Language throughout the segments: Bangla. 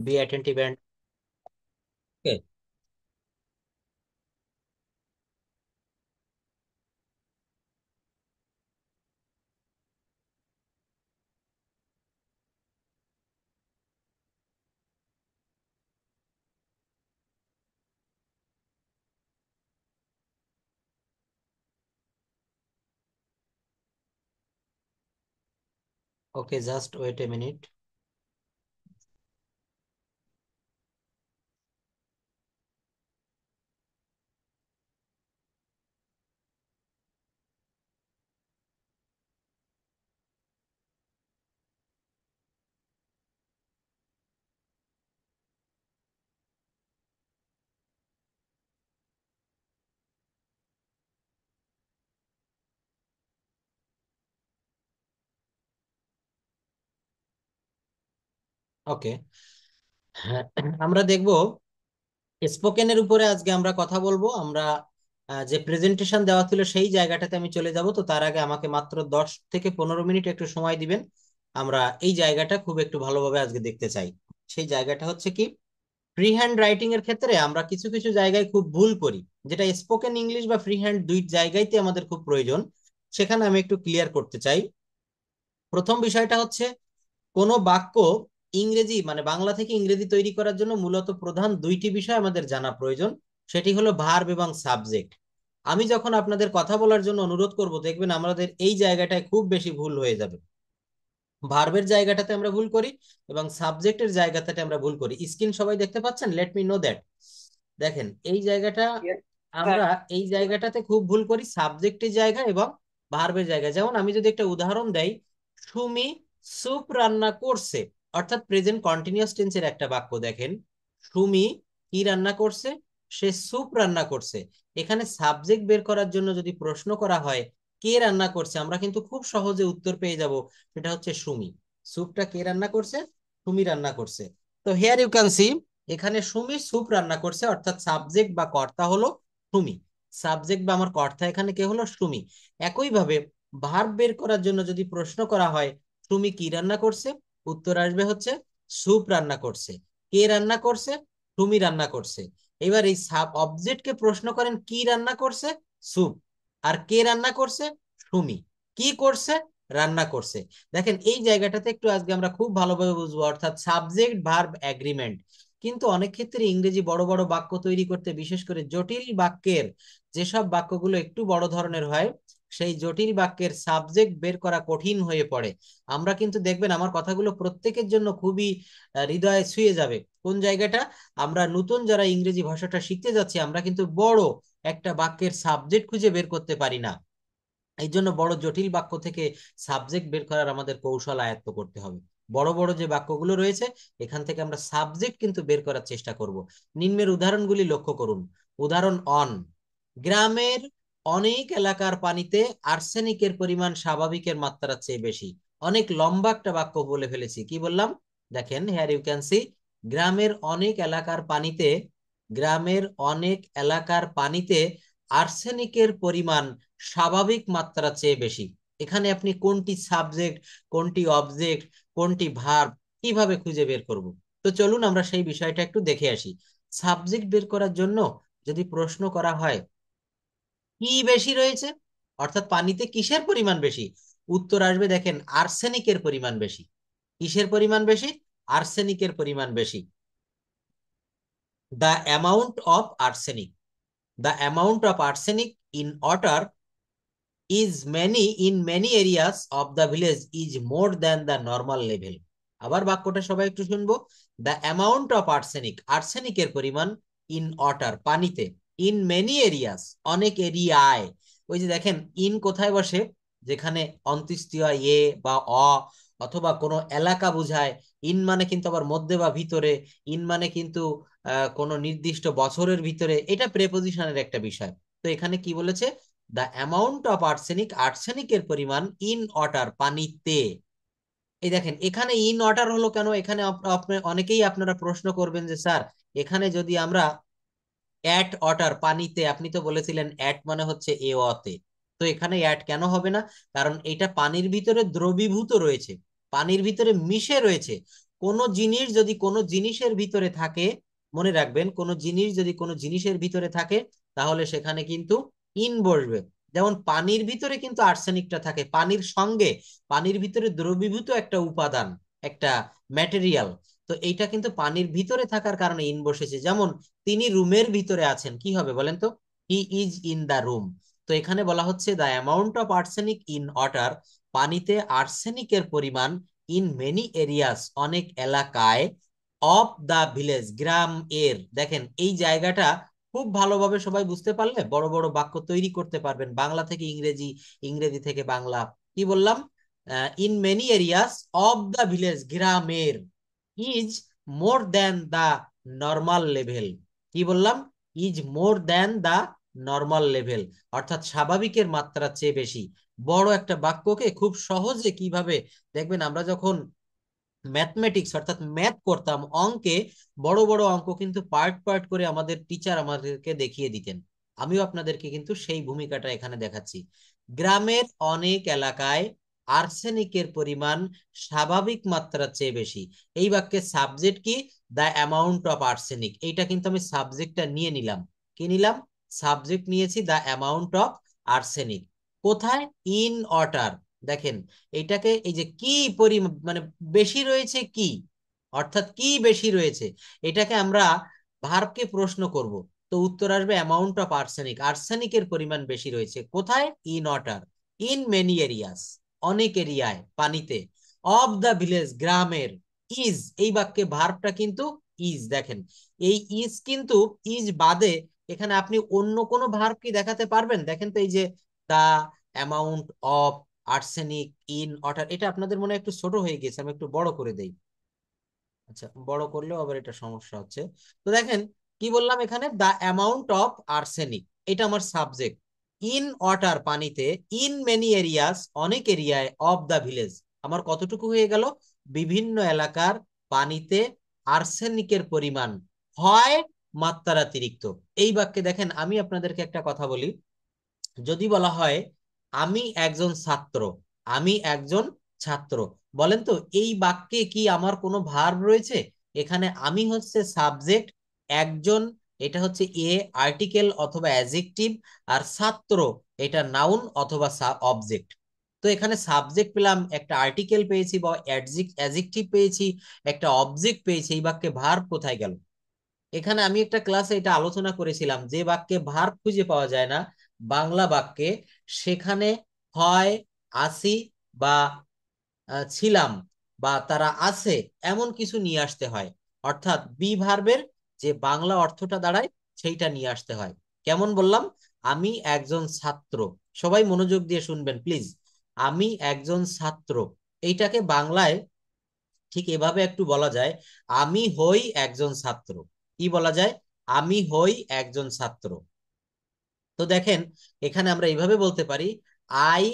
Be attentive and okay. Okay, just wait a minute. ওকে, আমরা দেখব স্পোকেনের উপরে আজকে আমরা কথা বলবো। আমরা যে প্রেজেন্টেশন দেওয়া ছিল সেই জায়গাটাতে আমি চলে যাব। তো তার আগে আমাকে মাত্র 10 থেকে 15 মিনিট একটু সময় দিবেন। আমরা এই জায়গাটা খুব একটু ভালোভাবে আজকে দেখতে চাই। সেই জায়গাটা হচ্ছে কি, ফ্রি হ্যান্ড রাইটিং এর ক্ষেত্রে আমরা কিছু কিছু জায়গায় খুব ভুল করি, যেটা স্পোকেন ইংলিশ বা ফ্রি হ্যান্ড দুই জায়গাইতে আমাদের খুব প্রয়োজন। সেখানে আমি একটু ক্লিয়ার করতে চাই। প্রথম বিষয়টা হচ্ছে, কোনো বাক্য ইংরেজি মানে বাংলা থেকে ইংরেজি তৈরি করার জন্য মূলত প্রধান দুইটি বিষয় আমাদের জানা প্রয়োজন। সেটি হলো ভার্ব এবং সাবজেক্ট। আমি যখন আপনাদের কথা বলার জন্য অনুরোধ করব, দেখবেন আমাদের এই জায়গাটায় খুব বেশি ভুল হয়ে যাবে। ভার্বের জায়গাটাতে আমরা ভুল করি এবং সাবজেক্টের জায়গাটাতে আমরা ভুল করি। স্ক্রিন সবাই দেখতে পাচ্ছেন? Let me know that. দেখেন এই জায়গাটা, Yes, sir. আমরা এই জায়গাটাতে খুব ভুল করি সাবজেক্টের জায়গা এবং ভার্বের জায়গায়। যেমন আমি যদি একটা উদাহরণ দেই, সুমি স্যুপ রান্না করছে, অর্থাৎ প্রেজেন্ট কন্টিনিউয়াস টেন্সের একটা বাক্য। দেখেন, সুমি কি রান্না করছে? সে স্যুপ রান্না করছে। এখানে সাবজেক্ট বের করার জন্য যদি প্রশ্ন করা হয় কে রান্না করছে, আমরা কিন্তু খুব সহজে উত্তর পেয়ে যাব, সেটা হচ্ছে সুমি। স্যুপটা কে রান্না করছে? সুমি রান্না করছে। তো হেয়ার ইউ ক্যান সি, এখানে সুমি স্যুপ রান্না করছে, অর্থাৎ সাবজেক্ট বা কর্তা হলো সুমি। সাবজেক্ট বা আমার কর্তা এখানে কে হলো? সুমি। একইভাবে ভার্ব বের করার জন্য যদি প্রশ্ন করা হয় সুমি কি রান্না করছে, উত্তর আসবে হচ্ছে স্যুপ রান্না করছে। কে রান্না করছে? সুমি রান্না করছে। এবার এই সাব অবজেক্টকে প্রশ্ন করেন কি রান্না করছে? স্যুপ। আর কে রান্না করছে? সুমি। কি করছে? রান্না করছে। দেখেন এই জায়গাটাতে একটু আজকে আমরা খুব ভালোভাবে বুঝবো, অর্থাৎ সাবজেক্ট ভার্ব এগ্রিমেন্ট। কিন্তু অনেক ক্ষেত্রে ইংরেজি বড় বড় বাক্য তৈরি করতে, বিশেষ করে জটিল বাক্যের যেসব বাক্যগুলো একটু বড় ধরনের হয়, সেই জটিল বাক্যের সাবজেক্ট বের করা কঠিন হয়ে পড়ে। আমরা কিন্তু দেখবেন আমার কথাগুলো প্রত্যেকের জন্য খুবই হৃদয়ে ছুঁয়ে যাবে। কোন জায়গাটা? আমরা নতুন যারা ইংরেজি ভাষাটা শিখতে যাচ্ছি, আমরা কিন্তু বড় একটা বাক্যের সাবজেক্ট খুঁজে বের করতে পারি না। এই জন্য বড় জটিল বাক্য থেকে সাবজেক্ট বের করার আমাদের কৌশল আয়ত্ত করতে হবে। বড় বড় যে বাক্যগুলো রয়েছে, এখান থেকে আমরা সাবজেক্ট কিন্তু বের করার চেষ্টা করব। নিম্নের উদাহরণগুলি লক্ষ্য করুন। উদাহরণ অন, গ্রামের অনেক এলাকার পানিতে আর্সেনিকের পরিমাণ স্বাভাবিকের মাত্রার চেয়ে বেশি। অনেক লম্বা একটা বাক্য বলে ফেলেছি, কি বললাম? দেখেন হেয়ার ইউ ক্যান সি, গ্রামের অনেক এলাকার পানিতে, গ্রামের অনেক এলাকার পানিতে আর্সেনিকের পরিমাণ স্বাভাবিক মাত্রা চেয়ে বেশি। এখানে আপনি কোনটি সাবজেক্ট, কোনটি অবজেক্ট, কোনটি ভার্ব কিভাবে খুঁজে বের করব? তো চলুন আমরা সেই বিষয়টা একটু দেখে আসি। সাবজেক্ট বের করার জন্য যদি প্রশ্ন করা হয় কি বেশি রয়েছে, অর্থাৎ পানিতে কিসের পরিমাণ বেশি, উত্তর আসবে দেখেন আর্সেনিকের পরিমাণ বেশি। কিসের পরিমাণ বেশি? আর্সেনিকের পরিমাণ বেশি। The amount of arsenic, the amount of arsenic in water is many in many areas of the village is more than the normal level. আবার বাক্যটা সবাই একটু শুনবো। দ্য অ্যামাউন্ট অফ আর্সেনিক, আর্সেনিকের পরিমাণ, ইন ওয়াটার পানিতে, ইন মেনি এরিয়াস অনেক এরিয়ায়। ওই যে দেখেন ইন কোথায় বসে? যেখানে অন্ত্যেষ্টিয় এ বা অ অথবা কোনো এলাকা বোঝায়। ইন মানে কিন্তু আবার মধ্যে বা ভিতরে। ইন মানে কিন্তু কোনো নির্দিষ্ট বছরের ভিতরে। এটা প্রেপোজিশনের একটা বিষয়। তো এখানে কি বলেছে? দ্য অ্যামাউন্ট অফ আর্সেনিক, আর্সেনিকের পরিমাণ, ইন ওয়াটার পানিতে। এই দেখেন এখানে ইন ওয়াটার হলো কেন? এখানে অনেকেই আপনারা প্রশ্ন করবেন যে স্যার, এখানে যদি আমরা অ্যাট ওয়াটার পানিতে, আপনি তো বলেছিলেন অ্যাট মানে হচ্ছে এ অতে, তো এখানে অ্যাট কেন হবে না? কারণ এটা পানির ভিতরে দ্রবীভূত রয়েছে, পানির ভিতরে মিশে রয়েছে। কোনো জিনিস যদি কোনো জিনিসের ভিতরে থাকে, মনে রাখবেন কোনো জিনিস যদি কোনো জিনিসের ভিতরে থাকে তাহলে সেখানে কিন্তু ইন বসবে। যেমন পানির ভিতরে কিন্তু আর্সেনিকটা থাকে, পানির সঙ্গে পানির ভিতরে দ্রবীভূত একটা উপাদান, একটা ম্যাটেরিয়াল। তো এইটা কিন্তু পানির ভিতরে থাকার কারণে ইন বসেছে। যেমন তিনি রুমের ভিতরে আছেন, কি হবে বলেন তো? He is in the room. তো এখানে বলা হচ্ছে the amount of arsenic in water, পানিতে আর্সেনিকের পরিমাণ, ইন মেনি এরিয়াস, অনেক এলাকায়, অফ দা ভিলেজ, গ্রাম এর। দেখেন এই জায়গাটা খুব ভালোভাবে সবাই বুঝতে পারলে বড় বড় বাক্য তৈরি করতে পারবেন, বাংলা থেকে ইংরেজি, ইংরেজি থেকে বাংলা। কি বললাম? In many areas of the village, গ্রামের, is more than the normal level. কি বললাম? Is more than the normal level, অর্থাৎ স্বাভাবিকের মাত্রার চেয়ে বেশি। বড় একটা বাক্যকে খুব সহজে কিভাবে, দেখবেন আমরা যখন ম্যাথমেটিক্স অর্থাৎ ম্যাথ করতাম, অঙ্কে বড় বড় অঙ্ক কিন্তু পার্ট পার্ট করে আমাদের টিচার আমাদেরকে দেখিয়ে দিতেন। আমিও আপনাদেরকে কিন্তু সেই ভূমিকাটা এখানে দেখাচ্ছি। গ্রামের অনেক এলাকায় আর্সেনিকের পরিমাণ স্বাভাবিক মাত্রার চেয়ে বেশি। এই বাক্যের সাবজেক্ট কি? The amount of arsenic. এইটা কিন্তু আমি সাবজেক্টটা নিয়ে নিলাম। কি নিলাম? সাবজেক্ট নিয়েছি দ্য অ্যামাউন্ট অফ আর্সেনিক। কোথায়? In water. দেখেন এটাকে, এই যে কি পরিমাণ মানে বেশি রয়েছে কি, অর্থাৎ কি বেশি রয়েছে, এটাকে আমরা ভার্বকে প্রশ্ন করব। তো উত্তর আসবে অ্যামাউন্ট অফ আর্সেনিক, আর্সেনিকের পরিমাণ বেশি রয়েছে কোথায়? In water, in many areas, অনেক এরিয়ায়, পানিতে, অফ দা ভিলেজ, গ্রামের, ইজ, এই বাক্যে ভার্বটা কিন্তু ইজ। দেখেন এই ইজ কিন্তু, ইজ বাদে এখানে আপনি অন্য কোনো ভার্ব কি দেখাতে পারবেন? দেখেন তো এই যে the amount of arsenic in water, এটা আপনাদের মনে হয় একটু ছোট হয়ে গেছে, আমি একটু বড় করে দেই। আচ্ছা, বড় করলেও আবার এটা সমস্যা হচ্ছে। তো দেখেন কি বললাম এখানে, দা অ্যামাউন্ট অফ আর্সেনিক, এটা আমার সাবজেক্ট। ইন ওয়াটার, পানিতে, ইন মেনি এরিয়াস, অনেক এরিয়ায়, অফ দা ভিলেজ, আমার কতটুকু হয়ে গেল? বিভিন্ন এলাকার পানিতে আর্সেনিকের পরিমাণ হয় মাত্রাতিরিক্ত। এই বাক্যে দেখেন আমি আপনাদেরকে একটা কথা বলি, যদি বলা হয় আমি একজন ছাত্র, আমি একজন ছাত্র, বলেন তো এই বাক্যে কি আমার কোনো ভার্ব রয়েছে? এখানে আমি হচ্ছে সাবজেক্ট, একজন এটা হচ্ছে এ আর্টিকেল অথবা অ্যাডজেক্টিভ, আর ছাত্র এটা নাউন অথবা অবজেক্ট। তো এখানে সাবজেক্ট পেলাম, একটা আর্টিকেল পেয়েছি বা অ্যাডজেক্টিভ পেয়েছি, একটা অবজেক্ট পেয়েছি, এই বাক্যে ভার্ব কোথায় গেল? এখানে আমি একটা ক্লাসে এটা আলোচনা করেছিলাম, যে বাক্যে ভার্ব খুঁজে পাওয়া যায় না বাংলা বাক্যে, সেখানে হয় আসি বা ছিলাম বা তারা আছে, এমন কিছু নিয়ে আসতে হয়। অর্থাৎ বি ভার্বের যে বাংলা অর্থটা দাঁড়ায় সেইটা নিয়ে আসতে হয়। কেমন বললাম? আমি একজন ছাত্র, সবাই মনোযোগ দিয়ে শুনবেন প্লিজ। আমি একজন ছাত্র, এইটাকে বাংলায় ঠিক এভাবে একটু বলা যায়, আমি হই একজন ছাত্র। কি বলা যায়? আমি হই একজন ছাত্র। তো দেখেন এখানে আমরা এইভাবে বলতে পারি, আই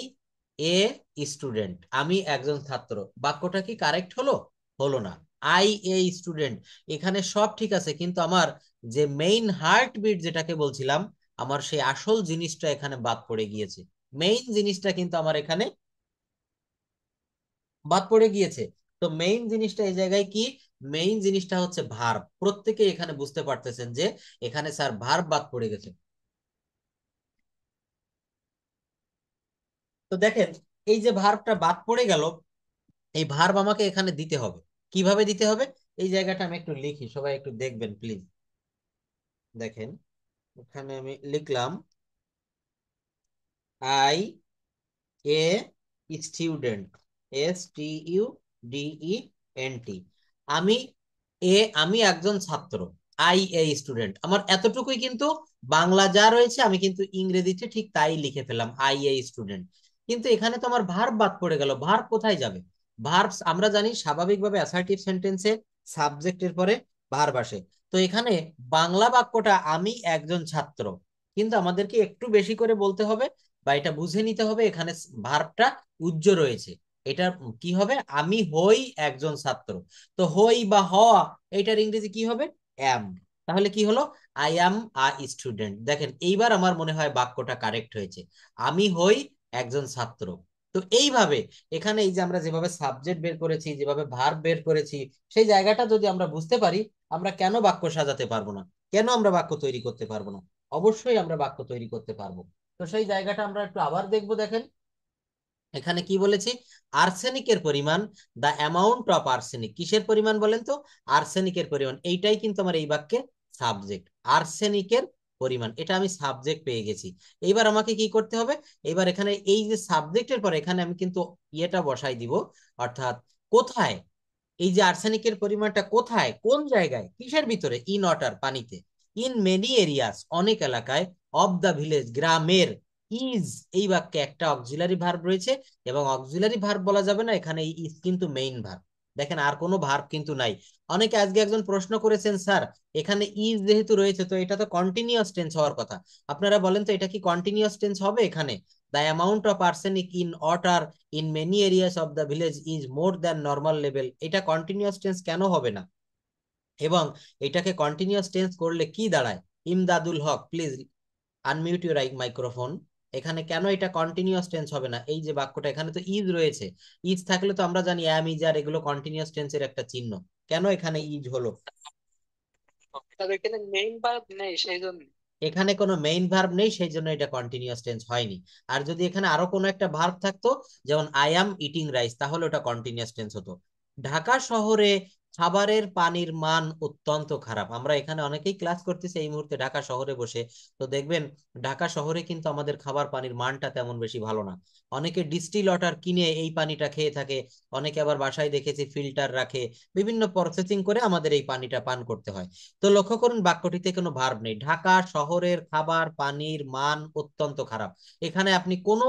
এ স্টুডেন্ট, আমি একজন ছাত্র। বাক্যটা কি কারেক্ট হলো? হলো না। আই এ স্টুডেন্ট, এখানে সব ঠিক আছে, কিন্তু আমার যে মেইন হার্ট বিট যেটাকে বলছিলাম, আমার সেই আসল জিনিসটা এখানে বাদ পড়ে গিয়েছে। মেইন জিনিসটা কিন্তু আমার এখানে বাদ পড়ে গিয়েছে। তো মেইন জিনিসটা এই জায়গায় কি? মেইন জিনিসটা হচ্ছে ভার্ব। প্রত্যেকে এখানে বুঝতে পারতেছেন যে এখানে স্যার ভার্ব বাদ পড়ে গেছে। তো দেখেন এই যে ভার্বটা বাদ পড়ে গেল, এই ভার্ব আমাকে এখানে দিতে হবে। কিভাবে দিতে হবে? এই জায়গাটা আমি একটু লিখি, সবাই একটু দেখবেন প্লিজ। দেখেন এখানে আমি লিখলাম আই এ স্টুডেন্ট, STUDENT, আমি এ, আমি একজন ছাত্র, আই এ স্টুডেন্ট, আমার এতটুকুই কিন্তু বাংলা যা রয়েছে আমি কিন্তু ইংরেজিতে ঠিক তাই লিখে ফেললাম, আই এ স্টুডেন্ট। কিন্তু এখানে তো আমার ভার্ব বাদ পড়ে গেল, ভার্ব কোথায় যাবে? ভার্ব আমরা জানি স্বাভাবিকভাবে অ্যাসার্টিভ সেন্টেন্সে সাবজেক্টের পরে ভার্ব আসে। তো এখানে বাংলা বাক্যটা আমি একজন ছাত্র, কিন্তু আমাদেরকে একটু বেশি করে বলতে হবে বা এটা বুঝে নিতে হবে, এখানে ভার্বটা উজ্জ্ব রয়েছে। এটা কি হবে? আমি হই একজন ছাত্র। তো হই বা হওয়া, এটার ইংরেজি কি হবে? অ্যাম। তাহলে কি হলো? I am a student. দেখেন এইবার আমার মনে হয় বাক্যটা কারেক্ট হয়েছে, আমি হই একজন ছাত্র। তো এইভাবে এখানে এই যে আমরা যেভাবে সাবজেক্ট বের করেছি, যেভাবে ভার্ব বের করেছি, সেই জায়গাটা যদি আমরা বুঝতে পারি, আমরা কেন বাক্য সাজাতে পারবো না, কেন আমরা বাক্য তৈরি করতে পারবো না? অবশ্যই আমরা বাক্য তৈরি করতে পারবো। তো সেই জায়গাটা আমরা একটু আবার দেখবো। দেখেন এখানে কি বলেছি, আর্সেনিকের পরিমাণ, দা অ্যামাউন্ট অফ আর্সেনিক, কিসের পরিমাণ বলেন তো? আর্সেনিকের পরিমাণ। এইটাই কিন্তু আমার এই বাক্যে সাবজেক্ট, আর্সেনিকের পরিমাণ, এটা আমি সাবজেক্ট পেয়ে গেছি। এইবার আমাকে কি করতে হবে, এবার এখানে এই যে সাবজেক্টের পরে এখানে আমি কিন্তু ইয়েটা বসাই দিব, অর্থাৎ কোথায়, এই যে আর্সেনিকের পরিমাণটা কোথায়, কোন জায়গায়, কিসের ভিতরে? ইন ওয়াটার, পানিতে। ইন মেনি এরিয়াস, অনেক এলাকায়। অফ দা ভিলেজ, গ্রামের। ইজ, এই বাক্যে একটা অক্সিলারি ভার্ব রয়েছে, এবং অক্সিলারি ভার্ব বলা যাবে না, এখানে এই ইজ কিন্তু মেইন ভার্ব। দেখেন আর কোনো ভার্ব কিন্তু নাই। অনেকে আজকে একজন প্রশ্ন করেছেন, স্যার এখানে ইজ যেহেতু রয়েছে তো এটা তো কন্টিনিউয়াস টেন্স হওয়ার কথা। আপনারা বলেন তো এটা কি কন্টিনিউয়াস টেন্স হবে? এখানে the amount of arsenic in water in many areas of the village is more than normal level, এটা কন্টিনিউয়াস টেন্স কেন হবে না? এবং এটাকে কন্টিনিউয়াস টেন্স করলে কি দাঁড়ায়? ইমদাদুল হক, প্লিজ আনমিউট ইউর মাইক্রোফোন। এখানে কেন এটা কন্টিনিউয়াস টেন্স হবে না? এই যে বাক্যটা, এখানে তো ইজ রয়েছে। ইজ থাকলে তো আমরা জানি অ্যাম, ইজ, আর এগুলো কন্টিনিউয়াস টেন্সের একটা চিহ্ন। কেন এখানে ইজ হলো? তবে এখানে মেইন ভার্ব নেই সেই জন্য। এখানে কোনো মেইন ভার্ব নেই, সেই জন্য এটা কন্টিনিউয়াস টেন্স হয়নি। আর যদি এখানে আরো কোনো একটা ভার্ব থাকতো, যেমন আই অ্যাম ইটিং রাইস, তাহলে ওটা কন্টিনিউয়াস টেন্স হতো। ঢাকা শহরে খাবারের পানির মান অত্যন্ত খারাপ। আমরা এখানে অনেকেই ক্লাস করতেছি এই মুহূর্তে ঢাকা শহরে বসে। তো দেখবেন ঢাকা শহরে কিন্তু আমাদের খাবার পানির মানটা তেমন বেশি ভালো না। অনেকে ডিস্টিল ওয়াটার কিনে এই পানিটা খেয়ে থাকে, অনেকে আবার বাসায় দেখেছি ফিল্টার রাখে, বিভিন্ন প্রসেসিং করে আমাদের এই পানিটা পান করতে হয়। তো লক্ষ্য করুন বাক্যটিতে কোনো ভার্ব নেই। ঢাকা শহরের খাবার পানির মান অত্যন্ত খারাপ, এখানে আপনি কোনো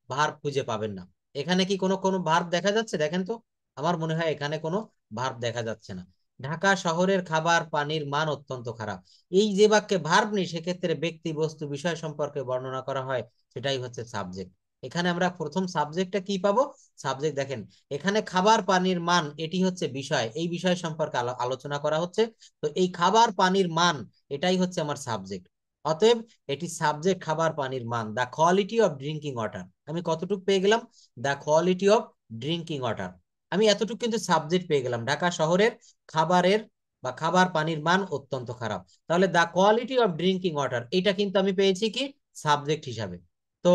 ভার্ব খুঁজে পাবেন না। এখানে কি কোনো কোনো ভার্ব দেখা যাচ্ছে? দেখেন তো, আমার মনে হয় এখানে কোনো ভার্ব দেখা যাচ্ছে না। ঢাকা শহরের খাবার পানির মান অত্যন্ত খারাপ, এই যে বাক্যে ভার্ব নেই, সেক্ষেত্রে ব্যক্তি বস্তু বিষয় সম্পর্কে বর্ণনা করা হয়, সেটাই হচ্ছে সাবজেক্ট। এখানে আমরা প্রথম সাবজেক্টটা কি পাবো? সাবজেক্ট, দেখেন এখানে খাবার পানির মান, এটি হচ্ছে বিষয়, এই বিষয় সম্পর্কে আলোচনা করা হচ্ছে। তো এই খাবার পানির মান, এটাই হচ্ছে আমার সাবজেক্ট। অতএব এটি সাবজেক্ট, খাবার পানির মান, দা কোয়ালিটি অফ ড্রিঙ্কিং ওয়াটার। আমি কতটুকু পেয়ে গেলাম? দা কোয়ালিটি অফ ড্রিঙ্কিং ওয়াটার। আমি এতটুকু কিন্তু সাবজেক্ট পেয়ে গেলাম। ঢাকা শহরের খাবারের বা খাবার পানির মান অত্যন্ত খারাপ, তাহলে the quality of drinking water, এটা কিন্তু আমি পেয়েছি কি সাবজেক্ট হিসাবে। তো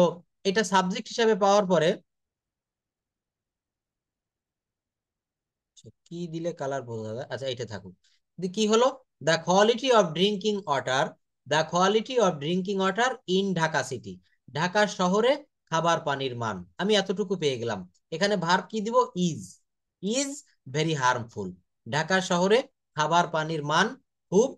এটা সাবজেক্ট হিসাবে পাওয়ার পরে কি দিলে কালার বোঝা যায়, আচ্ছা এটা থাকুক। কি হলো? The quality of drinking water, the quality of drinking water in Dhaka city, Dhaka শহরে খাবার পানির মান, আমি এতটুকু পেয়ে গেলাম। এখানে ভার্ব কি দিব? Is. Is very harmful, Dhaka শহরে খাবার পানির মান খুব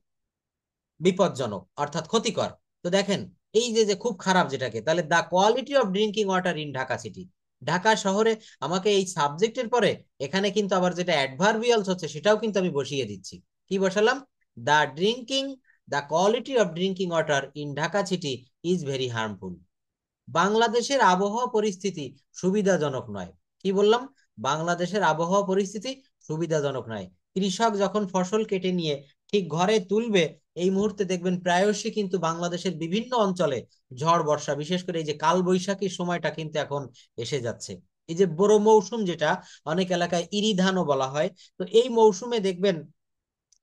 বিপজ্জনক, অর্থাৎ ক্ষতিকর। তো দেখেন এই যে যে খুব খারাপ যেটাকে, তাহলে the quality of drinking water in Dhaka city, Dhaka শহরে, আমাকে এই সাবজেক্টের পরে এখানে কিন্তু আবার যেটা অ্যাডভার্বিয়ালস হচ্ছে সেটাও কিন্তু আমি বসিয়ে দিচ্ছি। কি বসালাম? The drinking, the quality of drinking water in Dhaka city is very harmful. বাংলাদেশের আবহাওয়া পরিস্থিতি সুবিধাজনক নয়। কি বললাম? বাংলাদেশের আবহাওয়া পরিস্থিতি সুবিধাজনক নয়। কৃষক যখন ফসল কেটে নিয়ে ঠিক ঘরে তুলবে, এই মুহূর্তে দেখবেন প্রায়শই কিন্তু বাংলাদেশের বিভিন্ন অঞ্চলে ঝড় বর্ষা, বিশেষ করে এই যে কাল বৈশাখীর সময়টা কিন্তু এখন এসে যাচ্ছে। এই যে বড় মৌসুম, যেটা অনেক এলাকায় ইরি ধানও বলা হয়, তো এই মৌসুমে দেখবেন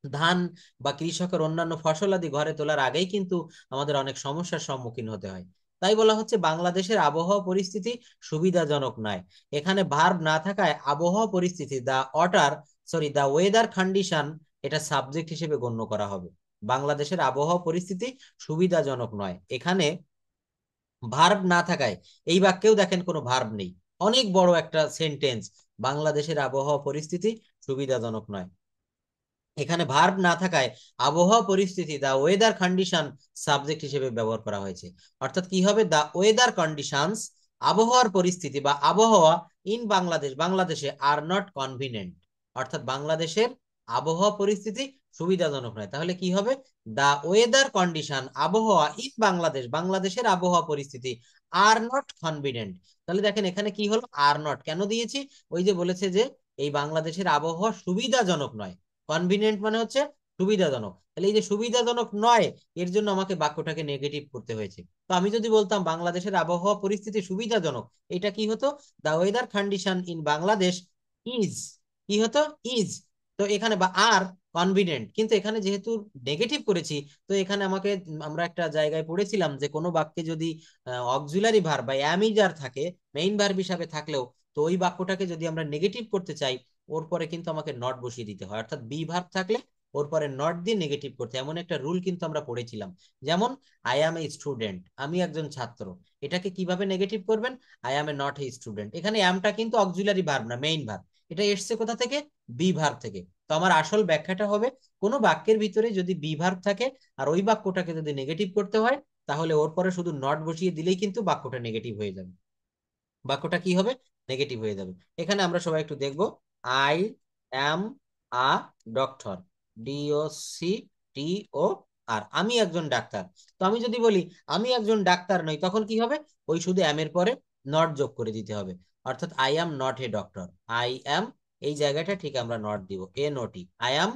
ধান বা কৃষকের অন্যান্য ফসলাদি ঘরে তোলার আগেই কিন্তু আমাদের অনেক সমস্যার সম্মুখীন হতে হয়। তাই বলা হচ্ছে বাংলাদেশের আবহাওয়া পরিস্থিতি সুবিধাজনক নয়। এখানে ভার্ব না থাকায় আবহাওয়া পরিস্থিতি, the water, sorry the weather condition, এটা সাবজেক্ট হিসেবে গণ্য করা হবে। বাংলাদেশের আবহাওয়া পরিস্থিতি সুবিধাজনক নয়, এখানে ভার্ব না থাকায়, এই বাক্যেও দেখেন কোনো ভার্ব নেই, অনেক বড় একটা সেন্টেন্স, বাংলাদেশের আবহাওয়া পরিস্থিতি সুবিধাজনক নয়। এখানে ভার্ব না থাকায় আবহাওয়া পরিস্থিতি, দা ওয়েদার কন্ডিশন, সাবজেক্ট হিসেবে ব্যবহার করা হয়েছে। অর্থাৎ কি হবে? দা ওয়েদার কন্ডিশনস, আবহাওয়ার পরিস্থিতি বা আবহাওয়া, ইন বাংলাদেশ, বাংলাদেশে, আর নট কনভিনিয়েন্ট, অর্থাৎ বাংলাদেশের আবহাওয়া পরিস্থিতি সুবিধাজনক নয়। তাহলে কি হবে? দা ওয়েদার কন্ডিশন, আবহাওয়া, ইন বাংলাদেশ, বাংলাদেশের আবহাওয়া পরিস্থিতি, আর নট কনভিনিয়েন্ট। তাহলে দেখেন এখানে কি হলো? আর নট কেন দিয়েছি? ওই যে বলেছে যে এই বাংলাদেশের আবহাওয়া সুবিধাজনক নয়। কনভিনিয়েন্ট মানে হচ্ছে সুবিধাজনক। তাহলে এই যে সুবিধাজনক নয়, এর জন্য আমাকে বাক্যটাকে নেগেটিভ করতে হয়েছে। তো আমি যদি বলতাম বাংলাদেশের আবহাওয়া পরিস্থিতি সুবিধাজনক, এটা কি হতো? The weather condition in Bangladesh is, কি হতো? ইজ। তো এখানে বা আর কনভিডেন্ট, কিন্তু এখানে যেহেতু নেগেটিভ করেছি, তো এখানে আমাকে, আমরা একটা জায়গায় পড়েছিলাম যে কোনো বাক্যে যদি অক্সিলারি ভার্ব বা অ্যামিজার থাকে মেইন ভার্ব হিসাবে থাকলেও, তো ওই বাক্যটাকে যদি আমরা নেগেটিভ করতে চাই, ওর পরে কিন্তু আমাকে নট বসিয়ে দিতে হয়। অর্থাৎ বি ভার্ব থাকলে ওর পরে নট দিয়ে নেগেটিভ করতে, এমন একটা রুল কিন্তু আমরা পড়েছিলাম। যেমন আই অ্যাম এ স্টুডেন্ট, আমি একজন ছাত্র, এটাকে কিভাবে নেগেটিভ করবেন? I am A not a student. এখানে অ্যামটা কিন্তু অক্সিলারি ভার্ব না, মেইন ভার্ব। এটা এসছে কোথা থেকে? বি ভার্ব থেকে। তো আমার আসল ব্যাখ্যাটা হবে, কোনো বাক্যের ভিতরে যদি বি ভার্ব থাকে আর ওই বাক্যটাকে যদি নেগেটিভ করতে হয়, তাহলে ওর পরে শুধু নট বসিয়ে দিলেই কিন্তু বাক্যটা নেগেটিভ হয়ে যাবে। বাক্যটা কি হবে? নেগেটিভ হয়ে যাবে। এখানে আমরা সবাই একটু দেখবো। I am a doctor, DOCTOR, আমি একজন ডাক্তার। তো আমি যদি বলি আমি একজন ডাক্তার নই, তখন কি হবে? ওই শুধু অ্যাম এর পরে নট যোগ করে দিতে হবে। অর্থাৎ I am not a doctor, I am, এই জায়গাটা ঠিক আমরা নট দিব, NOT, I am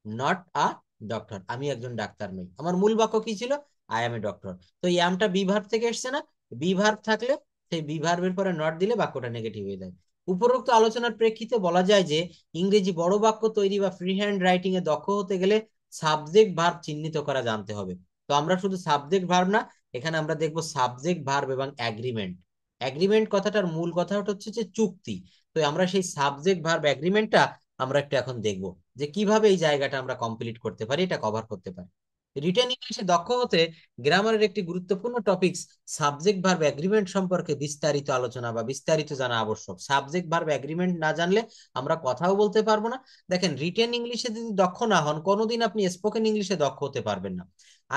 not a doctor, আমি একজন ডাক্তার নই। আমার মূল বাক্য কি ছিল? I am a doctor. তো এই অ্যামটা বি ভার্ব থেকে এসছে না? বি ভার্ব থাকলে সেই বি ভার্বের পরে নট দিলে বাক্যটা নেগেটিভ হয়ে যায়। উপরোক্ত আলোচনার প্রেক্ষিতে বলা যায় যে ইংরেজি বড় বাক্য তৈরি বা ফ্রি হ্যান্ড রাইটিং এ দক্ষ হতে গেলে সাবজেক্ট ভার্ব চিহ্নিত করা জানতে হবে। তো আমরা শুধু সাবজেক্ট ভার্ব না, এখানে আমরা দেখবো সাবজেক্ট ভার্ব এবং অ্যাগ্রিমেন্ট। অ্যাগ্রিমেন্ট কথাটার মূল কথাটা হচ্ছে যে চুক্তি। তো আমরা সেই সাবজেক্ট ভার্ব অ্যাগ্রিমেন্টটা আমরা একটু এখন দেখবো, যে কিভাবে এই জায়গাটা আমরা কমপ্লিট করতে পারি, এটা কভার করতে পারি। রিটেন ইংলিশে দক্ষ হতে গ্রামারের একটি গুরুত্বপূর্ণ টপিক সাবজেক্ট ভার্ব এগ্রিমেন্ট সম্পর্কে বিস্তারিত আলোচনা বা বিস্তারিত জানা আবশ্যক। সাবজেক্ট ভার্ব এগ্রিমেন্ট না জানলে আমরা কথাও বলতে পারবো না। দেখেন, রিটেন ইংলিশে যদি দক্ষ না হন, কোনোদিন আপনি স্পোকেন ইংলিশে দক্ষ হতে পারবেন না।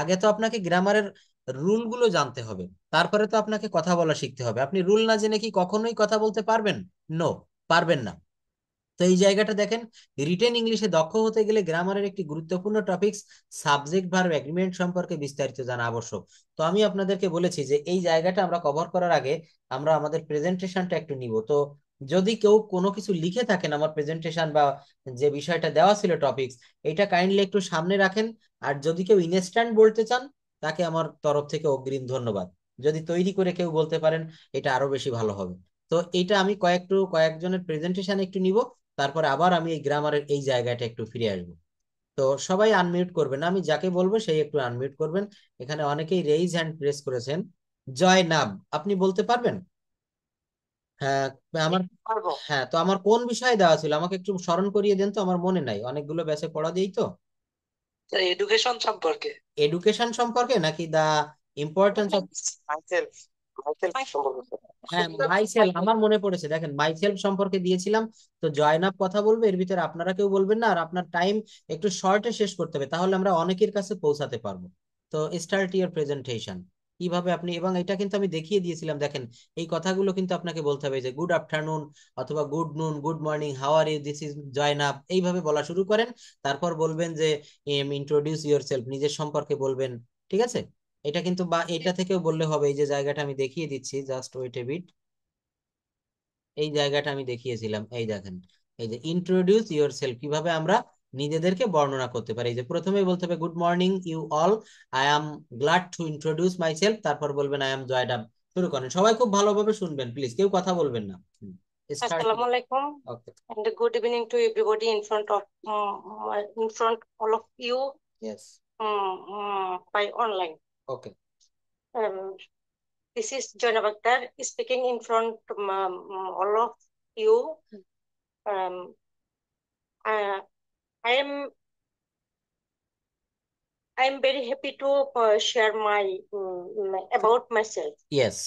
আগে তো আপনাকে গ্রামারের রুল গুলো জানতে হবে, তারপরে তো আপনাকে কথা বলা শিখতে হবে। আপনি রুল না জেনে কি কখনোই কথা বলতে পারবেন? নো, পারবেন না। তো এই জায়গাটা দেখেন, রিটেন ইংলিশে দক্ষ হতে গেলে গ্রামারের একটি গুরুত্বপূর্ণ টপিক সাবজেক্ট ভার্ব এগ্রিমেন্ট সম্পর্কে বিস্তারিত জানা আবশ্যক। তো আমি আপনাদেরকে বলেছি যে এই জায়গাটা আমরা কভার করার আগে আমরা আমাদের প্রেজেন্টেশনটা একটু নিব। তো যদি কেউ কোনো কিছু লিখে থাকেন আমার প্রেজেন্টেশন বা যে বিষয়টা দেওয়া ছিল টপিকস, এটা কাইন্ডলি একটু সামনে রাখেন। আর যদি কেউ ইনস্ট্যান্ট বলতে চান, তাকে আমার তরফ থেকে অগ্রিম ধন্যবাদ। যদি তৈরি করে কেউ বলতে পারেন, এটা আরো বেশি ভালো হবে। তো এটা আমি কয়েকজনের প্রেজেন্টেশন একটু নিব, তারপরে আবার আমি এই গ্রামারের এই জায়গাটা একটু ফিরে আসবো। তো সবাই আনমিউট করবেন, আমি যাকে বলবো সেই একটু আনমিউট করবেন। এখানে অনেকেই রেইজ হ্যান্ড প্রেস করেছেন। জয়নাব, আপনি বলতে পারবেন? হ্যাঁ। আমার, পারবো। হ্যাঁ, তো আমার কোন বিষয়ে দেওয়া ছিল আমাকে একটু স্মরণ করিয়ে দেন তো, আমার মনে নাই, অনেকগুলো ব্যাচে পড়া দিই তো। এডুকেশন সম্পর্কে। এডুকেশন সম্পর্কে নাকি দা ইম্পর্টেন্স অফ, মাইসেলফ, মাইসেলফ সম্পর্কে। হ্যাঁ মাইসেলফ, আমার মনে পড়েছে, দেখেন মাইসেলফ সম্পর্কে দিয়েছিলাম। তো জয়নাব কথা বলবে, এর ভিতরে আপনারা কেউ বলবেন না, আর আপনার টাইম একটু শর্টে শেষ করতে হবে, তাহলে আমরা অনেকের কাছে পৌঁছাতে পারবো। তো স্টার্ট ইওর প্রেজেন্টেশন, কিভাবে আপনি, এবং এটা কিন্তু আমি দেখিয়ে দিয়েছিলাম, দেখেন এই কথাগুলো কিন্তু আপনাকে বলতে হবে, যে গুড আফটারনুন অথবা good noon, good morning, how are you, this is Zainab, এইভাবে বলা শুরু করেন। তারপর বলবেন যে ইন্ট্রোডিউস ইউর সেলফ, নিজের সম্পর্কে বলবেন। ঠিক আছে? এটা কিন্তু, বা এটা থেকেও বললে হবে, এই যে জায়গাটা আমি দেখিয়ে দিচ্ছি, জাস্ট ওয়েট এ বিট। এই জায়গাটা আমি দেখিয়েছিলাম, এই দেখেন, এই যে ইন্ট্রোডিউস ইউর সেলফ, কিভাবে আমরা নিজেদেরকে বর্ণনা করতে পারি। এই যে প্রথমে বলতে হবে good morning you all, I am glad to introduce myself, তারপর বলবেন আই অ্যাম জয়ডাব। শুরু করেন, সবাই খুব ভালোভাবে শুনবেন প্লিজ, কেউ কথা বলবেন না। Start. Assalamu alaikum okay. and good evening to everybody in front of in front all of you yes. by online. Okay. Um, this is Joanna Bakhtar speaking in front all of you. Um, uh, I am very happy to share my about myself. Yes.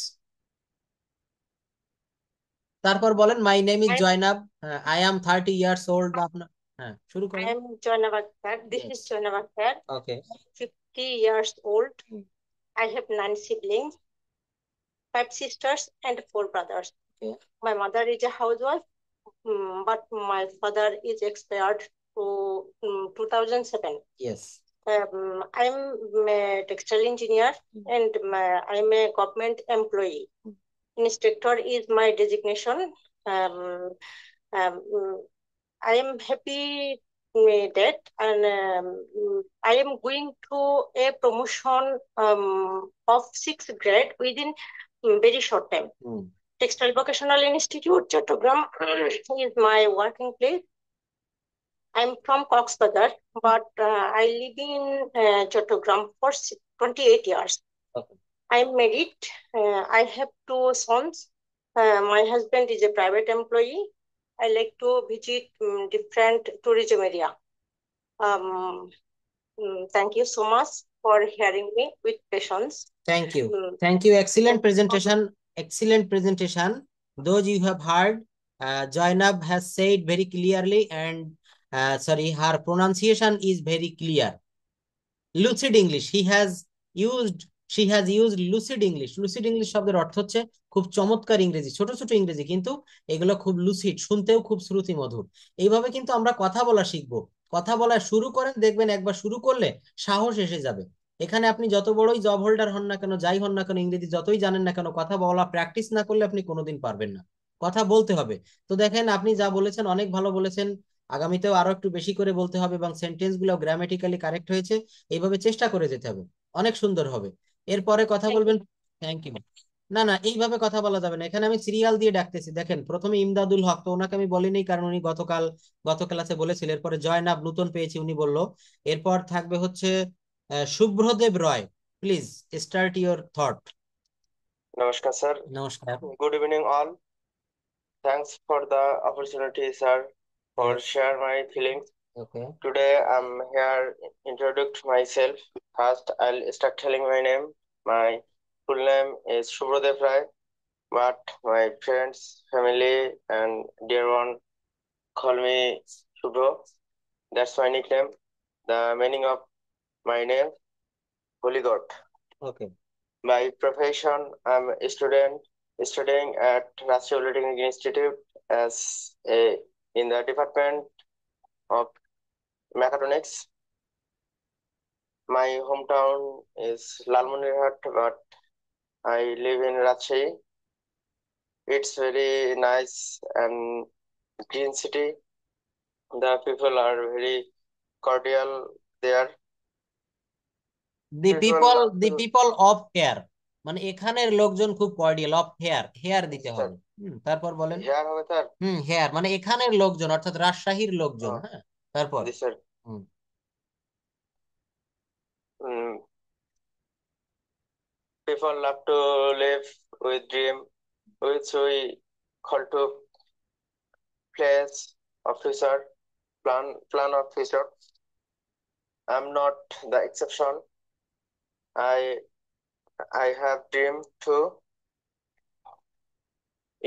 তারপর বলেন মাই name is I Zainab, I am 30 years old, বা আপনার, হ্যাঁ শুরু I করেন। am Joanna Bakhtar. This is yes. Joanna Bakhtar. Okay. 50 years old. I have 9 siblings, 5 sisters and 4 brothers. Okay. My mother is a housewife, but my father is expired to 2007. Yes. I'm a textile engineer and I'm a government employee. Inspector is my designation. Um, I am happy that, and I am going to a promotion of 6th grade within very short time. Textile Vocational Institute, Chattogram is my working place. I'm from Coxbazar, but I live in Chattogram for 28 years. Okay. I'm married. I have 2 sons. My husband is a private employee. I like to visit different tourism area. Thank you so much for hearing me with patience. Thank you. Thank you. Excellent presentation. Excellent presentation. Those you have heard, Zainab has said very clearly, and sorry, her pronunciation is very clear. Lucid English. She has used lucid English. Lucid English শব্দের অর্থ হচ্ছে খুব চমৎকার ইংরেজি, ছোট ছোট ইংরেজি, কিন্তু এগুলো খুব লুসিড, শুনতেও খুব শ্রুতি মধুর। এইভাবে কিন্তু আমরা কথা বলা শিখবো। কথা বলা শুরু করেন, দেখবেন একবার শুরু করলে সাহস এসে যাবে। এখানে আপনি যত বড়ই জব হোল্ডার হন না কেন, যাই হন না কেন, ইংরেজি যতই জানেন না কেন, কথা বলা প্র্যাকটিস না করলে আপনি কোনোদিন পারবেন না। কথা বলতে হবে। তো দেখেন, আপনি যা বলেছেন অনেক ভালো বলেছেন। আগামীতেও আরো একটু বেশি করে বলতে হবে, এবং সেন্টেন্স গুলো গ্রামেটিক্যালি কারেক্ট হয়েছে, এইভাবে চেষ্টা করে যেতে হবে, অনেক সুন্দর হবে। এরপরে কথা বলবেন। Thank you. না না, এইভাবে কথা বলা যাবে না। এখানে আমি সিরিয়াল দিয়ে ডাকতেছি। দেখেন, প্রথমে ইমদাদুল হক, তো ওনাকে আমি বলিনি কারণ উনি গত ক্লাসে বলেছিলেন। এরপরে জয়নাব, নতুন পেয়েছি, উনি বললো। এরপর থাকবে হচ্ছে Shubhradev Roy. Please start your thought. Namaskar, sir. নমস্কার। Good evening, all. Thanks for the opportunity, sir, for share my feelings. Okay. Today, I'm here introduce myself. First, I'll start telling my name. My full name is Shubhradev Rai, but my friends, family, and dear one call me Shubho. That's my nickname. The meaning of my name, Holy God. Okay. By profession, I'm a student studying at Rashtriya Polytechnic Institute as a in the Department of Mechatronics. My hometown is Lalmonirhat, but I live in Rajshahi. It's very nice and green city. The people are very cordial there. the people of here, মানে এখানের লোকজন খুব কর্ডিয়াল। অফ হেয়ার দিতে হবে। তারপর বলেন। হেয়ার হবে স্যার? হেয়ার মানে এখানের লোকজন, অর্থাৎ রাজশাহীর লোকজন। হ্যাঁ, তারপর। জি sir. People love to live with dream, which we call to place of future, plan of future. I'm not the exception. I have dream too.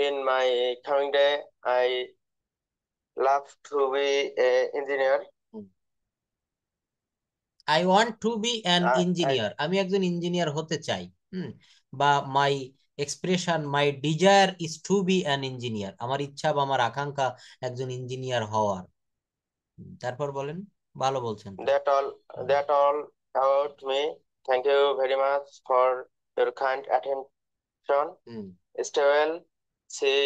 In my coming day, I love to be an engineer. I want to be an engineer. আমি একজন ইঞ্জিনিয়ার হতে চাই। বা my expression, my desire is to be an engineer. আমার ইচ্ছা বা আমার আকাঙ্ক্ষা একজন ইঞ্জিনিয়ার হওয়ার। তারপর বলেন, ভালো বলছেন। That all about me. Thank you very much for your kind attention. Stay well. See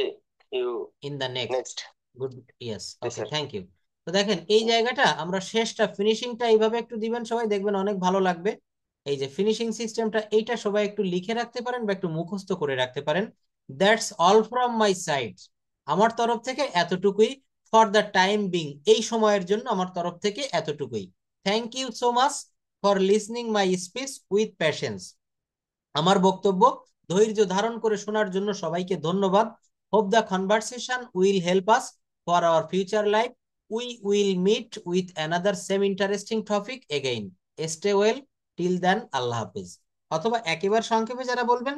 you in the next. Good. Yes. Yes, Okay. sir. Thank you. তো দেখেন, এই জায়গাটা আমরা শেষটা, ফিনিশিংটা এইভাবে একটু দিবেন সবাই, দেখবেন অনেক ভালো লাগবে। এই যে ফিনিশিং সিস্টেমটা, এইটা সবাই একটু লিখে রাখতে পারেন বা একটু মুখস্থ করে রাখতে পারেন। That's all from my side. আমার তরফ থেকে এতটুকুই। ফর দ্য টাইম বিং, এই সময়ের জন্য আমার তরফ থেকে এতটুকুই। Thank you so much for listening my speech with patience. আমার বক্তব্য ধৈর্য ধারণ করে শোনার জন্য সবাইকে ধন্যবাদ। Hope the conversation will help us for our future life. We will meet with another same interesting topic again. Stay well till then. আল্লাহ হাফেজ। অথবা একেবারে সংক্ষেপে যারা বলবেন,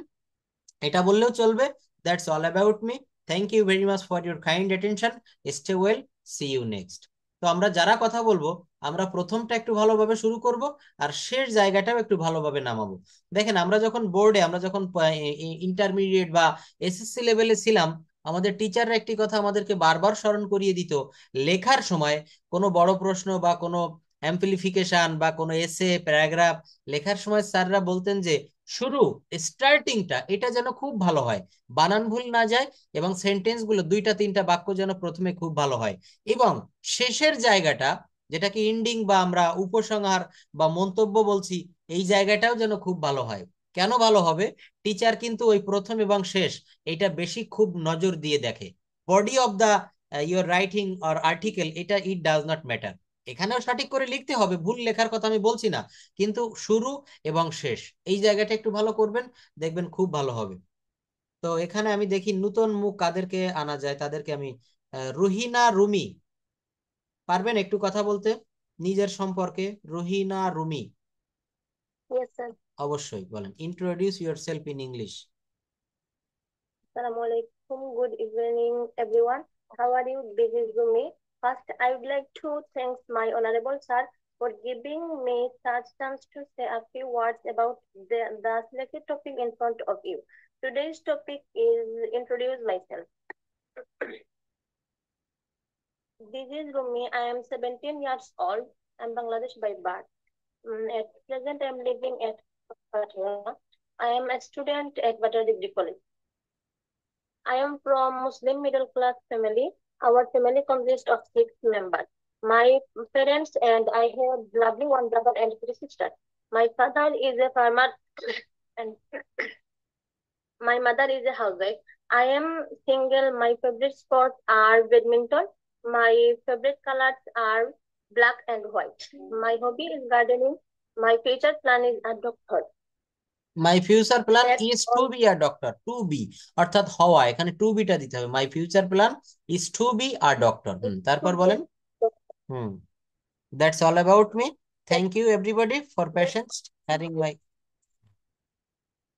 এটা বললেও চলবে। That's all about me. Thank you very much for your kind attention. Stay well. See you next. তো আমরা যারা কথা বলবো, আমরা প্রথমটা একটু ভালোভাবে শুরু করব, আর শেষ জায়গাটাও একটু ভালোভাবে নামাবো। দেখেন, আমরা যখন বোর্ডে, আমরা যখন ইন্টারমিডিয়েট বা এসএসসি লেভেলে ছিলাম, আমাদের টিচাররা একটি কথা আমাদেরকে বারবার স্মরণ করিয়ে দিত। লেখার সময় কোনো বড় প্রশ্ন বা কোনো অ্যাম্পলিফিকেশন বা কোনো এসে প্যারাগ্রাফ লেখার সময় স্যাররা বলতেন যে শুরু, স্টার্টিংটা এটা যেন খুব ভালো হয়, বানান ভুল না যায়, এবং সেন্টেন্স গুলো 2টা 3টা বাক্য যেন প্রথমে খুব ভালো হয়, এবং শেষের জায়গাটা যেটাকে ইন্ডিং বা আমরা উপসংহার বা মন্তব্য বলছি, এই জায়গাটাও যেন খুব ভালো হয়। কেন ভালো হবে? টিচার কিন্তু ওই প্রথম এবং শেষ এটা বেশি খুব নজর দিয়ে দেখে। Body of the your writing or article, এটা ইট ডাজ নট ম্যাটার। এখানেও সঠিক করে লিখতে হবে, ভুল লেখার কথা আমি বলছি না, কিন্তু শুরু এবং শেষ এই জায়গাটা একটু ভালো করবেন, দেখবেন খুব ভালো হবে। তো এখানে আমি দেখি নতুন মুখ কাদেরকে আনা যায়, তাদেরকে আমি রুহিনা রুমি, পারবেন একটু কথা বলতে নিজের সম্পর্কে? রুহিনা রুমি, Yes, sir. অবশ্যই বলেন, introduce your self in English. Assalamu alaikum. Good evening, everyone. How are you? This is Rumi. First, I would like to thank my honorable sir for giving me such chance to say a few words about the selected topic in front of you. Today's topic is introduce myself. This is Rumi. I am 17 years old. I'm Bangladesh by birth. At present, I am living at Patna. I am a student at Bata Degree College. I am from Muslim middle class family. Our family consists of 6 members. My parents and I have lovely one brother and 3 sisters. My father is a farmer and my mother is a housewife. I am single. My favorite sports are badminton. My favorite colors are black and white. My hobby is gardening. My future plan is a doctor. My future plan That's is to all. Be a doctor, to be অর্থাৎ হওয়া, এখানে টু বিটা দিতে হবে। My future plan is to be a doctor. তারপর To be বলেন। a hmm, that's all about me. Thank you everybody for patience having my.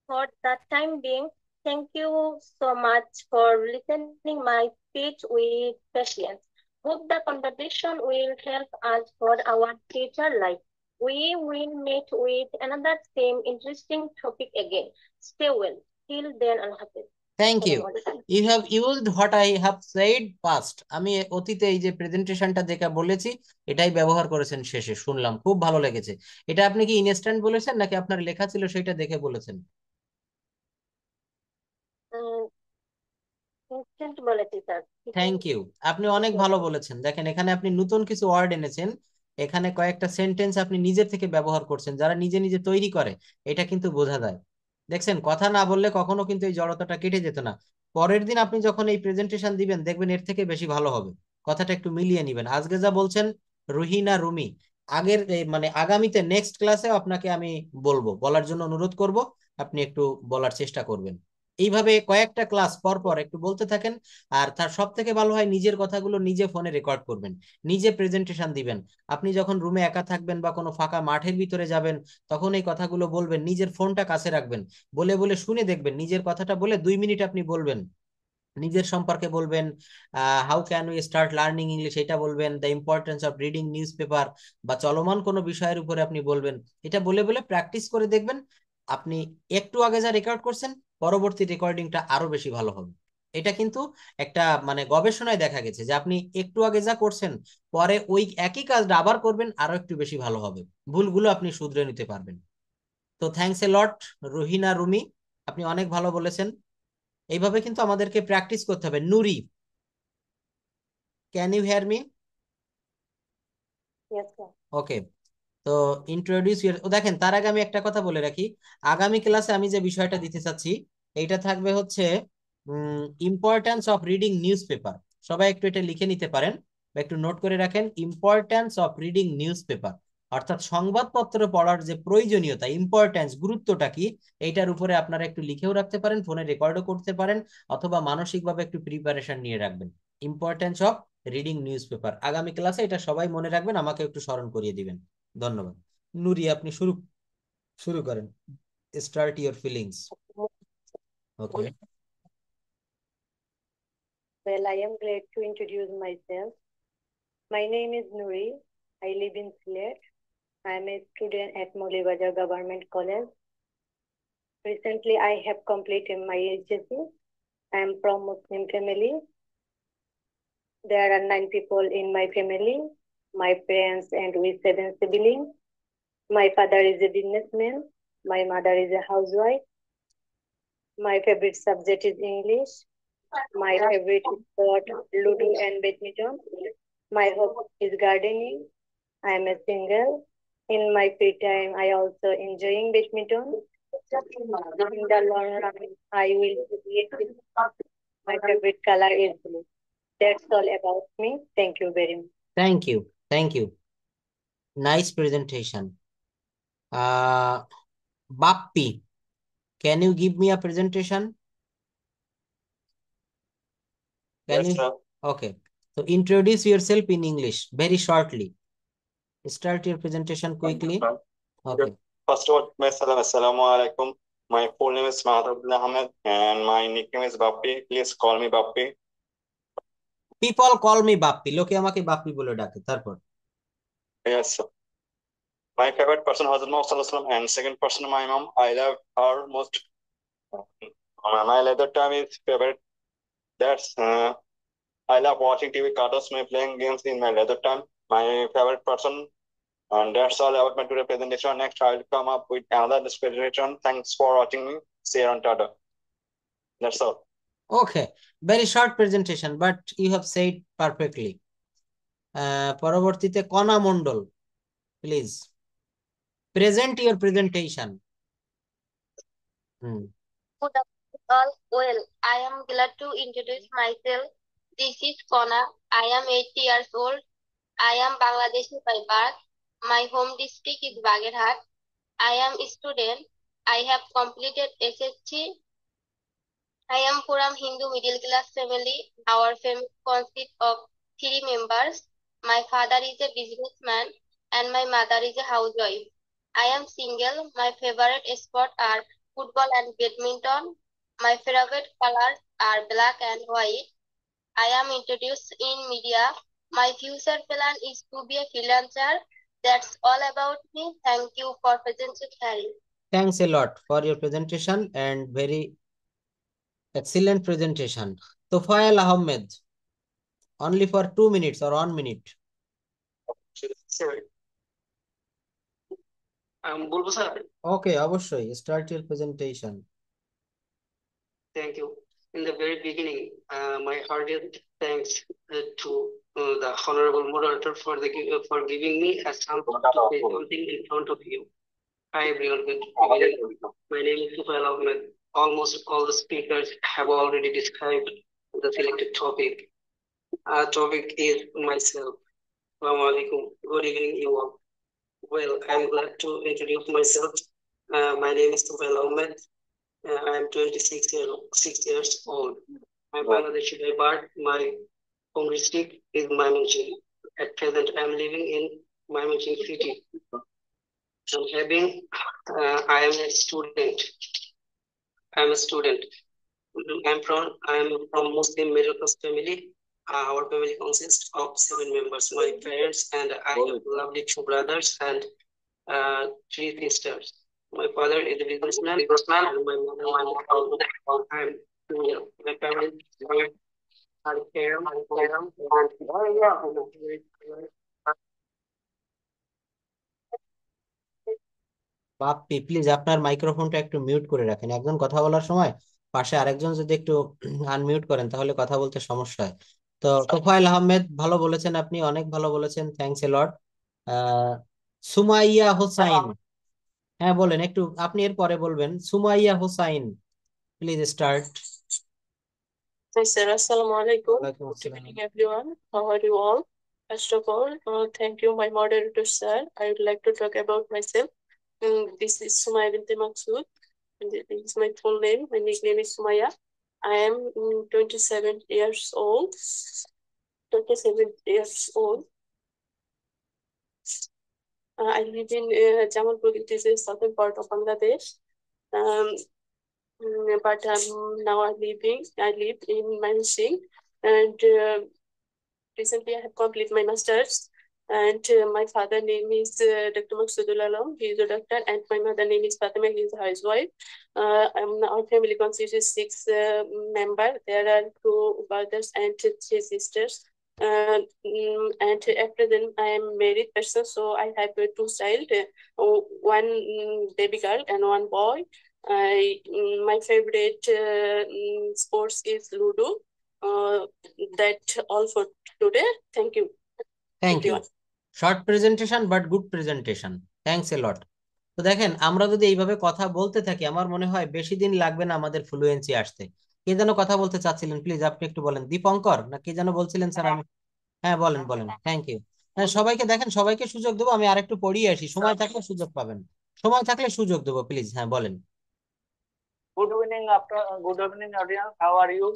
For the time being, thank you so much for listening my speech with patience. Hope the conversation will help us for our future life. We will meet with another same interesting topic again. Stay well. Till then, Allah Hafiz. Thank you. Assalamualaikum. You have used what I have said past. আমি অতীতে এই যে প্রেজেন্টেশনটা যেটা বলেছি এটাই ব্যবহার করেছেন শেষে, শুনলাম খুব ভালো লেগেছে। এটা আপনি কি ইনস্ট্যান্ট বলেছেন নাকি আপনার লেখা ছিল সেটা দেখে বলেছেন? Instant বলেছি স্যার। থ্যাংক ইউ, আপনি অনেক ভালো বলেছেন। দেখেন এখানে আপনি নতুন কিছু ওয়ার্ড এনেছেন, এখানে কয়েকটা সেন্টেন্স আপনি নিজের থেকে ব্যবহার করছেন, যারা নিজে নিজে তৈরি করে এটা কিন্তু বোঝা যায়। দেখছেন, কথা না বললে কখনো কিন্তু এই জড়তাটা কেটে যেত না। পরের দিন আপনি যখন এই প্রেজেন্টেশন দিবেন দেখবেন এর থেকে বেশি ভালো হবে। কথাটা একটু মিলিয়ে নিবেন। আজকে যা বলছেন রুহিনা রুমি, আগের মানে আগামীতে নেক্সট ক্লাসে আপনাকে আমি বলবো, বলার জন্য অনুরোধ করব, আপনি একটু বলার চেষ্টা করবেন। এইভাবে কয়েকটা ক্লাস পর পর একটু বলতে থাকেন। আর তার সব থেকে ভালো হয় নিজের কথাগুলো নিজে ফোনে রেকর্ড করবেন, নিজে প্রেজেন্টেশন দিবেন। আপনি যখন রুমে একা থাকবেন বা কোনো ফাঁকা মাঠের ভিতরে যাবেন তখন এই কথাগুলো বলবেন, নিজের ফোনটা কাছে রাখবেন, বলে বলে শুনে দেখবেন। নিজের কথাটা বলে 2 মিনিট আপনি বলবেন, নিজের সম্পর্কে বলবেন, how can we start learning English এটা বলবেন, the importance of reading news paper বা চলমান কোনো বিষয়ের উপরে আপনি বলবেন। এটা বলে বলে প্র্যাকটিস করে দেখবেন আপনি একটু আগে যা রেকর্ড করছেন পরবর্তী রেকর্ডিংটা আরো বেশি ভালো হবে। এটা কিন্তু একটা মানে গবেষণায় দেখা গেছে যে আপনি একটু আগে যা করছেন পরে ওই একই কাজটা আবার করবেন আরো একটু বেশি ভালো হবে, ভুলগুলো আপনি শুধরে নিতে পারবেন। তো থ্যাংকস এ লট রুহিনা রুমি, আপনি অনেক ভালো বলেছেন। এইভাবে কিন্তু আমাদেরকে প্র্যাকটিস করতে হবে। Nuri, can you hear me? Yes, sir. Okay, তো ইন্ট্রোডিউস ইউর, দেখেন তার আগে আমি একটা কথা বলে রাখি, আগামী ক্লাসে আমি যে বিষয়টা দিতে চাচ্ছি এইটা থাকবে হচ্ছে importance of reading news paper. সবাই একটু এটা লিখে নিতে পারেন বা একটু নোট করে রাখেন, importance of reading news paper, অর্থাৎ সংবাদপত্র পড়ার যে প্রয়োজনীয়তা, ইম্পর্টেন্স, গুরুত্বটা কি, এইটার উপরে আপনারা একটু লিখেও রাখতে পারেন, ফোনে রেকর্ডও করতে পারেন, অথবা মানসিকভাবে একটু প্রিপারেশন নিয়ে রাখবেন। Importance of reading news paper আগামী ক্লাসে এটা সবাই মনে রাখবেন, আমাকে একটু স্মরণ করিয়ে দিবেন। ধন্যবাদ। নুরি, আপনি শুরু শুরু করেন, start your feelings. Okay. Well, I am glad to introduce myself. My name is Nuri. I live in Sylhet. I am a student at Molibajar Government College. Recently, I have completed my HSC. I am from Muslim family. There are 9 people in my family. My parents and we 7 siblings. My father is a businessman. My mother is a housewife. My favorite subject is English. My favorite sport, Ludo and badminton. My hobby is gardening. I am a single. In my free time, I also enjoying badminton. In the long run, I will create with my favorite color is blue. That's all about me. Thank you very much. Thank you. Thank you. Nice presentation. Bappi, can you give me a presentation? Can Yes, you? sir. Okay. So introduce yourself in English very shortly. Start your presentation quickly. Okay. First of all, assalamu alaikum. My full name is Mahad Abdullah Ahmed and my nickname is Bappi. Please call me Bappi. People call me Bappi. লোকে আমাকে বাপ্পি বলে ডাকে। তারপর Yes, sir. My favorite person was Muhammad and second person my mom. I love her most. My leisure time is favorite. That's I love watching TV cartoons, my playing games in my leisure time. My favorite person. And that's all about my today presentation. Next, I will come up with another presentation. Thanks for watching me. See you on Tata. That's all. Okay, very short presentation, but you have said perfectly. পরবর্তীতে কণা মণ্ডল, please present your presentation. Good afternoon all. Well, I am glad to introduce myself. This is Kona. I am 80 years old. I am Bangladeshi by birth. My home district is Bagherhat. I am a student. I have completed SSC. I am from Hindu middle class family. Our family consists of 3 members. My father is a businessman and my mother is a housewife. I am single. My favorite sports are football and badminton. My favorite colors are black and white. I am introduced in media. My future plan is to be a freelancer. That's all about me. Thank you for presenting, Harry. Thanks a lot for your presentation and very excellent presentation. Tofail Ahmed, only for 2 minutes or 1 minute. Sorry. বলবো স্যার? Okay, অবশ্যই start your presentation. Thank you. In the very beginning, my heartiest thanks to the honorable moderator for giving me a chance to say something in front of you. Hi everyone, good evening. My name is Tofail Ahmed. Almost all the speakers have already described the selected topic. Our topic is myself. Assalamu alaikum. Good evening, you all. Well, I'm glad to introduce myself. My name is Tofail Ahmed. I'm 26 years old. I'm Bangladeshi by birth. My home district is Mymensingh. At present, I'm living in Mymensingh city. I am a student. I'm from Muslim middle class family. Our family consists of 7 members. My parents and I have lovely 2 brothers and 3 sisters. My father is a businessman and my mother I'm single. My parents are care Bappi please আপনার মাইক্রোফোনটা একটু মিউট করে রাখেন। একজন কথা বলার সময় পাশে আরেকজন যদি একটু আনমিউট করেন তাহলে কথা বলতে সমস্যা হয়। তো তোফায়েল আহমেদ ভালো বলেছেন, আপনি অনেক ভালো বলেছেন, থ্যাঙ্কস এ লট। সুমাইয়া হোসাইন, হ্যাঁ বলেন একটু, আপনি এর পরে বলবেন। Sumaiya Hossain, please start. Hi, sir. Assalamu alaikum. Walaikum Good assalam. evening, everyone. How are you all? First of all, thank you, my moderator, sir. I would like to talk about myself. This is Sumaya Binte Maqsood. This is my full name. My nickname is Sumaya. I am 27 years old. 27 years old. I live in Jamalpur. It is a southern part of Bangladesh. But now I live in Mymensingh, and recently I have completed my master's. And my father name is Dr. Maqsoodul Alam. He is a doctor, and my mother name is Fatima. He is a housewife. Our family consists of 6 members. There are 2 brothers and 3 sisters. And after then I am married person, so I have 2 child, 1 baby girl and 1 boy. My favorite sports is Ludo. That all for today. Thank you. Thank you. Short presentation but good presentation. Thanks a lot. তো দেখেন আমরা যদি এইভাবে কথা বলতে থাকি আমার মনে হয় বেশি দিন লাগবে না আমাদের ফ্লুয়েন্সি আসতে। কে যেন কথা বলতে চাচ্ছিলেন, প্লিজ আপনি একটু বলেন। দীপঙ্কর না কে যেন বলছিলেন স্যার? আমি হ্যাঁ বলেন বলেন, থ্যাংক ইউ। হ্যাঁ সবাইকে দেখেন, সবাইকে সুযোগ দেবো, আমি আরেকটু পড়িয়ে আসি, সময় থাকলে সুযোগ পাবেন, সময় থাকলে সুযোগ দেবো প্লিজ। হ্যাঁ বলেন। Good evening, audience. How are you?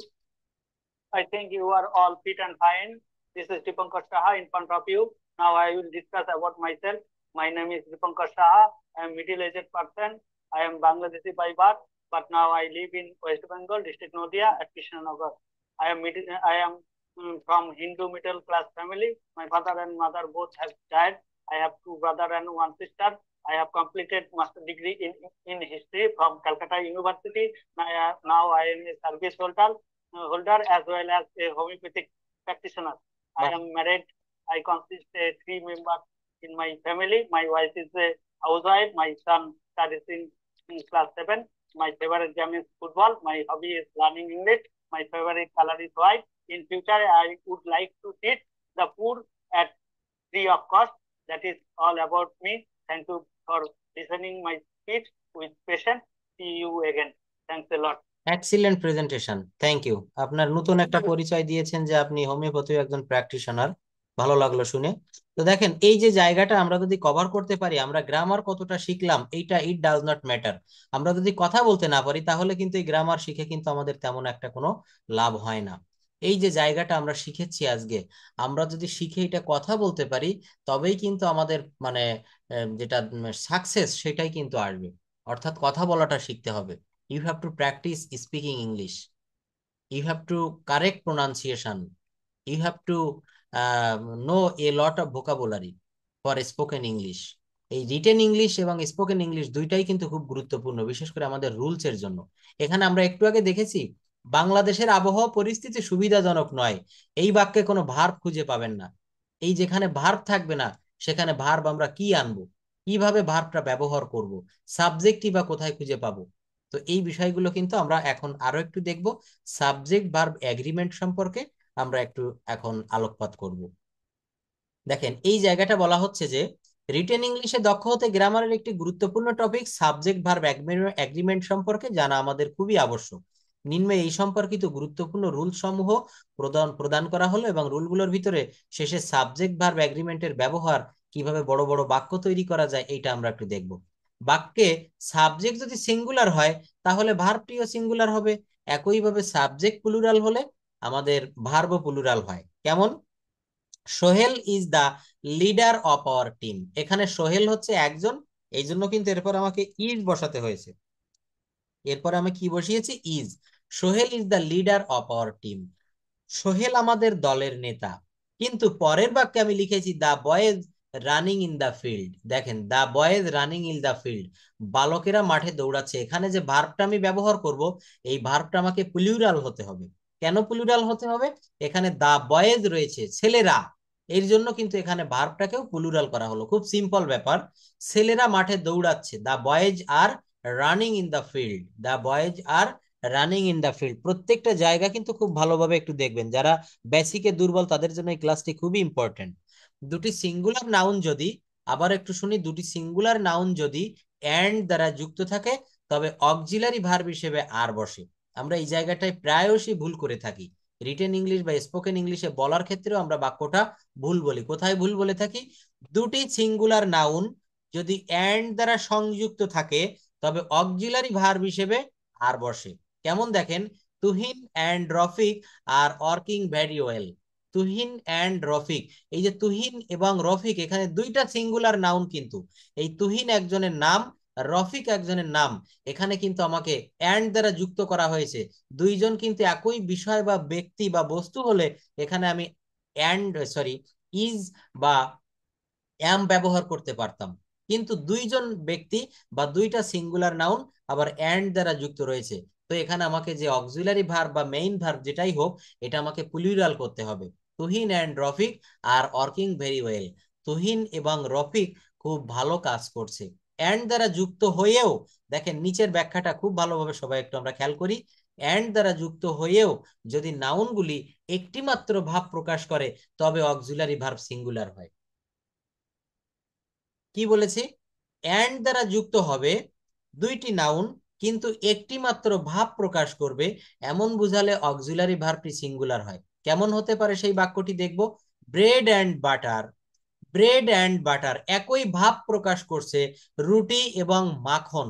I think you are all fit and fine. This is Dipankar Saha in front of you. Now I will discuss about myself. My name is Dipankar Saha. I am middle-aged person. I am Bangladeshi by birth, but now I live in West Bengal, district Nadia at Krishnanagar. I am from Hindu middle class family. My father and mother both have died. I have two brothers and one sister. I have completed master degree in history from Calcutta University. Now I am a service holder as well as a homeopathic practitioner. I am married. I consist of 3 members in my family. My wife is a housewife. My son studies in class 7. My favorite game is football. My hobby is learning English. My favorite color is white. In future, I would like to teach the poor at free of cost. That is all about me. Thank you for listening my speech with patience. See you again. Thanks a lot. Excellent presentation, thank you. আপনার নতুন একটা পরিচয় দিয়েছেন যে আপনি হোমিওপ্যাথি একজন প্র্যাকটিশনার, ভালো লাগলো শুনে। তো দেখেন এই যে জায়গাটা আমরা যদি কভার করতে পারি, আমরা গ্রামার কতটা শিখলাম এইটা ইট ডাজ নট ম্যাটার। আমরা যদি কথা বলতে না পারি তাহলে কিন্তু এই গ্রামার শিখে কিন্তু আমাদের তেমন একটা কোনো লাভ হয় না। এই যে জায়গাটা আমরা শিখেছি আজকে, আমরা যদি শিখে এটা কথা বলতে পারি তবেই কিন্তু আমাদের মানে যেটা সাকসেস সেটাই কিন্তু আসবে। অর্থাৎ কথা বলাটা শিখতে হবে। You have to practice speaking English. You have to correct pronunciation. You have to know a lot of vocabulary for spoken English. এই রিটেন ইংলিশ এবং স্পোকেন ইংলিশ দুইটাই কিন্তু খুব গুরুত্বপূর্ণ, বিশেষ করে আমাদের রুলস এর জন্য। এখানে আমরা একটু আগে দেখেছি বাংলাদেশের আবহাওয়া পরিস্থিতি সুবিধাজনক নয়, এই বাক্যে কোনো ভার্ব খুঁজে পাবেন না। এই যেখানে ভার্ব থাকবে না সেখানে ভার্ব আমরা কি আনবো, কিভাবে ভার্বটা ব্যবহার করব, সাবজেক্টই বা কোথায় খুঁজে পাবো। তো এই বিষয়গুলো কিন্তু আমরা এখন আরো একটু দেখব। সাবজেক্ট ভার্ব এগ্রিমেন্ট সম্পর্কে আমরা একটু এখন আলোকপাত করব। দেখেন এই জায়গাটা বলা হচ্ছে যে রিটেন ইংলিশে দক্ষ হতে গ্রামারের একটি গুরুত্বপূর্ণ টপিক সাবজেক্ট ভার্ব এগ্রিমেন্ট সম্পর্কে জানা আমাদের খুবই আবশ্যক। নিম্নে এই সম্পর্কিত গুরুত্বপূর্ণ রুল সমূহ প্রদান করা হলো এবং রুলগুলোর ভিতরে শেষে সাবজেক্ট ভার্ব এগ্রিমেন্টের ব্যবহার, কিভাবে বড় বড় বাক্য তৈরি করা যায় এইটা আমরা একটু দেখব। বাক্যে সাবজেক্ট যদি সিঙ্গুলার হয় তাহলে ভার্বটিও সিঙ্গুলার হবে, একইভাবে সাবজেক্ট প্লুরাল হলে আমাদের ভার্বও প্লুরাল হয়। কেমন? Sohel is the leader of our team. এখানে সোহেল হচ্ছে একজন, এই জন্য কিন্তু এরপর আমাকে ইজ বসাতে হয়েছে। এরপর আমি কি বসিয়েছি? Is. Sohail is the leader of our team. Sohail আমাদের দলের নেতা। কিন্তু পরের বাক্যে আমি লিখেছি the boys running in the field. দেখেন the boys running in the field, বালকেরা মাঠে দৌড়াচ্ছে। এখানে যে ভার্বটা আমি ব্যবহার করব এই ভার্বটা আমাকে প্লুরাল হতে হবে। কেন প্লুরাল হতে হবে? এখানে দা বয়েজ রয়েছে, ছেলেরা, এর জন্য কিন্তু এখানে ভার্বটাকেও প্লুরাল করা হলো। খুব সিম্পল ব্যাপার। ছেলেরা মাঠে দৌড়াচ্ছে, the boys are running in the field, the boys are running in the field. প্রত্যেকটা জায়গা কিন্তু খুব ভালোভাবে একটু দেখবেন, যারা বেসিকে দুর্বল তাদের জন্য এই ক্লাসটি খুবই ইম্পর্টেন্ট। দুটি সিঙ্গুলার নাউন যদি, আবার একটু শুনি, দুটি সিঙ্গুলার নাউন যদি এন্ড দ্বারা যুক্ত থাকে তবে অক্সিলারি ভার্ব হিসেবে আর বসে। আমরা এই জায়গাটায় প্রায়শই ভুল করে থাকি। রিটেন ইংলিশ বা স্পোকেন ইংলিশে বলার ক্ষেত্রেও আমরা বাক্যটা ভুল বলি। কোথায় ভুল বলে থাকি? দুটি সিঙ্গুলার নাউন যদি এন্ড দ্বারা সংযুক্ত থাকে তবে অক্সিলারি ভার্ব হিসেবে আর বসে। কেমন? দেখেন, Tuhin and Rafiq are working very well. Tuhin and Rafiq, এই যে তুহিন এবং রফিক এখানে দুইটা সিঙ্গুলার নাউন, কিন্তু এই তুহিন একজনের নাম, রফিক একজনের নাম, এখানে কিন্তু আমাকে অ্যান্ড দ্বারা যুক্ত করা হয়েছে। দুইজন কিন্তু একই বিষয় বা ব্যক্তি বা বস্তু হলে এখানে আমি ইজ বা অ্যাম ব্যবহার করতে পারতাম, কিন্তু দুইজন ব্যক্তি বা দুইটা সিঙ্গুলার নাউন আবার অ্যান্ড দ্বারা যুক্ত রয়েছে। তো এখানে আমাকে যে অক্সিলারি ভার্ব বা মেইন ভার্ব যেটাই হোক এটা আমাকে প্লুরাল করতে হবে। Tuhin and Rafiq are working very well. Tuhin এবং রফিক খুব ভালো কাজ করছে। অ্যান্ড দ্বারা যুক্ত হয়েও, দেখেন নিচের ব্যাখ্যাটা খুব ভালোভাবে সবাই একটু আমরা খেয়াল করি। অ্যান্ড দ্বারা যুক্ত হয়েও যদি নাউনগুলি একটি মাত্র ভাব প্রকাশ করে তবে অক্সিলারি ভার্ব সিঙ্গুলার হয়। কি বলেছি? অ্যান্ড দ্বারা যুক্ত হবে দুইটি নাউন কিন্তু একটি মাত্র ভাব প্রকাশ করবে এমন বুঝালে অক্সিলারি ভার্বটি সিঙ্গুলার হয়। কেমন হতে পারে সেই বাক্যটি দেখব। Bread and butter, bread and butter একই ভাব প্রকাশ করছে রুটি এবং মাখন।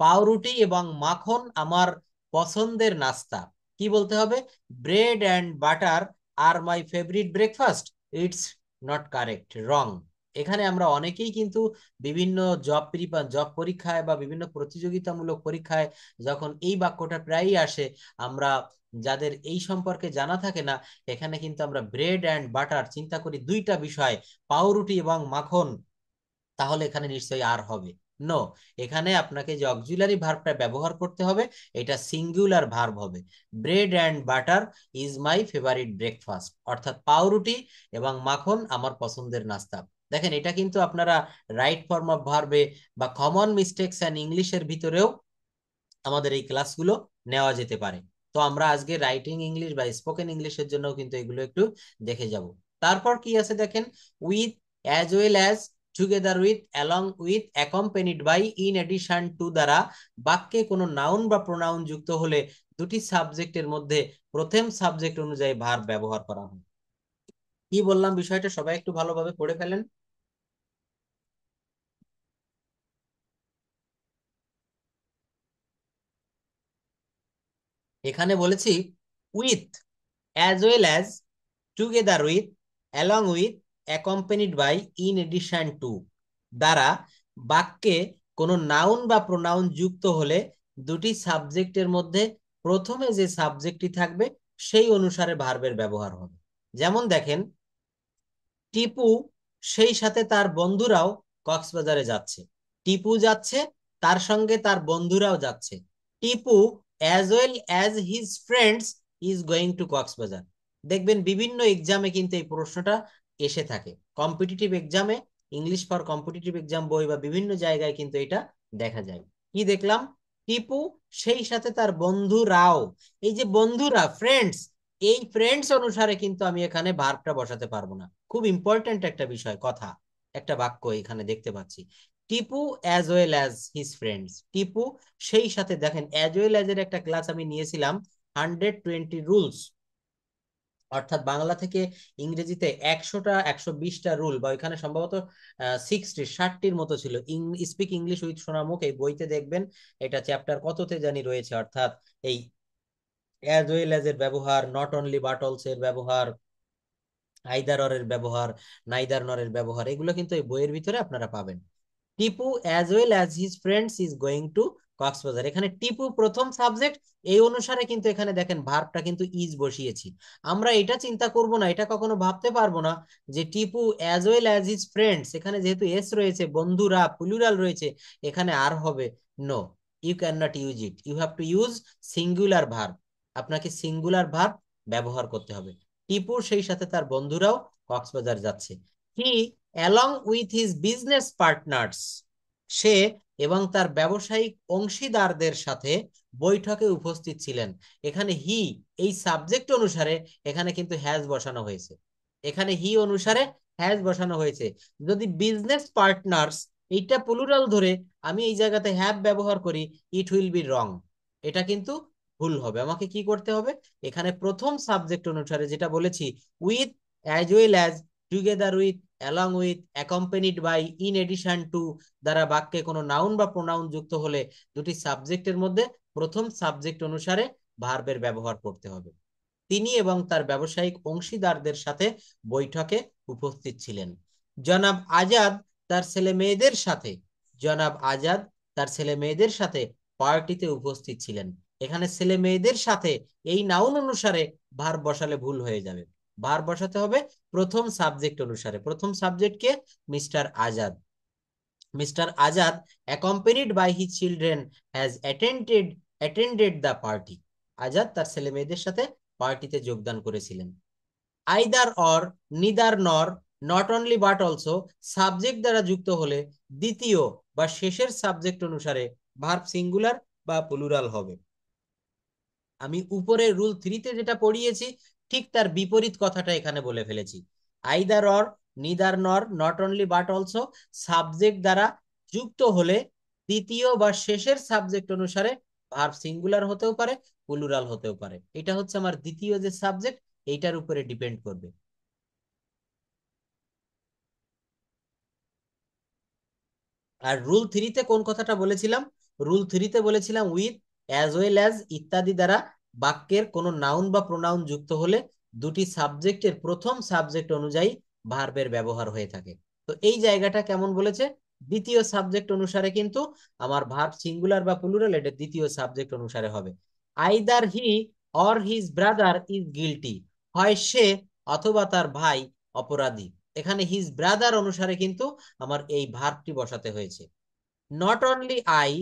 পাউরুটি এবং মাখন আমার পছন্দের নাস্তা। কি বলতে হবে? Bread and butter are my favourite breakfast. It's not correct, wrong. এখানে আমরা অনেকেই কিন্তু বিভিন্ন জব পরীক্ষায় বা বিভিন্ন প্রতিযোগিতামূলক পরীক্ষায় যখন এই বাক্যটা প্রায়ই আসে, আমরা যাদের এই সম্পর্কে জানা থাকে না, এখানে কিন্তু আমরা ব্রেড অ্যান্ড বাটার চিন্তা করি দুইটা বিষয়, পাউরুটি এবং মাখন, তাহলে এখানে নিশ্চয়ই আর হবে। নো, এখানে আপনাকে যে অক্সিলারি ভার্বটা ব্যবহার করতে হবে এটা সিঙ্গুলার ভার্ব হবে। Bread and butter is my favourite breakfast, অর্থাৎ পাউরুটি এবং মাখন আমার পছন্দের নাস্তা। দেখেন, এটা কিন্তু আপনারা রাইট ফর্ম অফ ভার্বে বা কমন মিস্টেকস অ্যান্ড ইংলিশের ভিতরেও আমাদের এই ক্লাসগুলো নেওয়া যেতে পারে। তো আমরা আজকে রাইটিং ইংলিশ বা স্পোকেন ইংলিশের জন্য কিন্তু এগুলো একটু দেখে যাব। তারপর কি আছে দেখেন, with, as well as, together with, along with, accompanied by, in addition to দ্বারা বাক্যে কোনো নাউন বা প্রোনাউন যুক্ত হলে দুটি সাবজেক্টের মধ্যে প্রথম সাবজেক্ট অনুযায়ী ভার্ব ব্যবহার করা হয়। কি বললাম বিষয়টা সবাই একটু ভালোভাবে পড়ে ফেলেন। এখানে বলেছি with, as well as, together with, along with, accompanied by, in addition to দ্বারা বাক্যে কোনো নাউন বা প্রোনাউন যুক্ত হলে দুটি সাবজেক্টের মধ্যে প্রথমে যে সাবজেক্টটি থাকবে সেই অনুসারে ভার্বের ব্যবহার হবে। যেমন দেখেন, টিপু সেই সাথে তার বন্ধুরাও কক্সবাজারে যাচ্ছে। টিপু যাচ্ছে, তার সঙ্গে তার বন্ধুরাও যাচ্ছে। Tipu as well as his friends is going to Cox's Bazar. দেখবেন বিভিন্ন এক্সামে কিন্তু এই প্রশ্নটা এসে থাকে। কম্পিটিটিভ এক্সামে, ইংলিশ ফর কম্পিটিটিভ এক্সাম বই বা বিভিন্ন জায়গায় কিন্তু এটা দেখা যায়। কি দেখলাম? টিপু সেই সাথে তার বন্ধুরাও, এই যে বন্ধুরা, ফ্রেন্ডস, এই ফ্রেন্ডস অনুসারে কিন্তু আমি এখানে ভার্বটা বসাতে পারবো না। খুব ইম্পর্টেন্ট একটা বিষয়, কথা, একটা বাক্য এখানে দেখতে পাচ্ছি। Tipu as well as his friends, Tipu সেই সাথে, দেখেন অ্যাজ ওয়েল অ্যাজ এর একটা ক্লাস আমি নিয়েছিলাম, 120 রুলস, অর্থাৎ বাংলা থেকে ইংরেজিতে 120টা রুল, বা এখানে সম্ভবত 60টির মতো ছিল। স্পিক ইংলিশ উইথ সোনামুখ, এই বইতে দেখবেন এটা চ্যাপ্টার কততে জানি রয়েছে, অর্থাৎ এই অ্যাজ ওয়েল অ্যাজ এর ব্যবহার, নট অনলি বাট অলসো এর ব্যবহার, আইদার অর এর ব্যবহার, নাইদার নর এর ব্যবহার, এগুলো কিন্তু এই বইয়ের ভিতরে আপনারা পাবেন। Tipu as well as his friends is going to Cox's Bazar, এখানে টিপু প্রথম সাবজেক্ট, এই অনুসারে কিন্তু এখানে দেখেন ভার্বটা কিন্তু ইজ বসিয়েছি। আমরা এটা চিন্তা করব না, এটা কখনো ভাবতে পারবো না যে Tipu as well as his friends, এখানে যেহেতু এস রয়েছে, বন্ধুরা প্লুরাল রয়েছে, এখানে আর হবে। No, you can not use it, you have to use singular verb. আপনাকে সিঙ্গুলার ভার্ব ব্যবহার করতে হবে। টিপু সেই সাথে তার বন্ধুরাও কক্সবাজার যাচ্ছে। হি along with his business partners, সে এবং তার ব্যবসায়িক অংশীদারদের সাথে বৈঠকে উপস্থিত ছিলেন। এখানে হি, এই সাবজেক্ট অনুসারে এখানে কিন্তু হ্যাজ বসানো হয়েছে, এখানে হি অনুসারে হ্যাজ বসানো হয়েছে। যদি বিজনেস পার্টনার্স এইটা প্লুরাল ধরে আমি এই জায়গাতে হ্যাভ ব্যবহার করি, ইট উইল বি রং, এটা কিন্তু ভুল হবে। আমাকে কি করতে হবে? এখানে প্রথম সাবজেক্ট অনুসারে যেটা বলেছি, with, as well as, together with, along with, accompanied by, in addition to দ্বারা বাক্যে কোনো নাউন বা প্রোনাউন যুক্ত হলে দুটি সাবজেক্টের মধ্যে প্রথম সাবজেক্ট অনুসারে ভার্বের ব্যবহার করতে হবে। তিনি এবং তার ব্যবসায়িক অংশীদারদের সাথে বৈঠকে উপস্থিত ছিলেন। জনাব আজাদ তার ছেলে মেয়েদের সাথে, জনাব আজাদ তার ছেলে মেয়েদের সাথে পার্টিতে উপস্থিত ছিলেন। এখানে ছেলে মেয়েদের সাথে এই নাউন অনুসারে ভার্ব বসালে ভুল হয়ে যাবে। ভার্ব বসাতে হবে প্রথম সাবজেক্ট অনুসারে। প্রথম subject K? Mister Azad. Mister Azad accompanied by his children has attended the party, Azad তার ছেলে মেয়েদের সাথে পার্টিতে যোগদান করেছিলেন। আইদার অর, নিদার নর, not only but also subject দ্বারা যুক্ত হলে দ্বিতীয় বা শেষের সাবজেক্ট অনুসারে ভার্ব সিঙ্গুলার বা প্লুরাল হবে। আমি উপরে রুল 3-তে যেটা পড়িয়েছি ঠিক তার বিপরীত কথাটা এখানে বলে ফেলেছি। আইদার অর, নিদার নর, not only but also, subject দ্বারা যুক্ত হলে দ্বিতীয় বা শেষের সাবজেক্ট অনুসারে ভার্ব সিঙ্গুলার হতেও পারে, প্লুরাল হতেও পারে। এটা হচ্ছে আমার দ্বিতীয় যে সাবজেক্ট, এইটার উপরে ডিপেন্ড করবে। আর রুল 3-তে কোন কথাটা বলেছিলাম? রুল 3-তে বলেছিলাম উইথ, অ্যাজ ওয়েল অ্যাজ ইত্যাদি দ্বারা বাক্যের কোনো নাউন বা প্রোনাউন যুক্ত হলে দুটি সাবজেক্টের প্রথম সাবজেক্ট অনুযায়ী ভার্বের ব্যবহার হয়ে থাকে। তো এই জায়গাটা কেমন বলেছে? দ্বিতীয় সাবজেক্ট অনুসারে কিন্তু আমার ভার্ব সিঙ্গুলার বা প্লুরাল, এটা দ্বিতীয় সাবজেক্ট অনুসারে হবে। Either he or his brother is guilty, হয় সে অথবা তার ভাই অপরাধী। এখানে হিজ ব্রাদার অনুসারে কিন্তু আমার এই ভার্বটি বসাতে হয়েছে। Not only I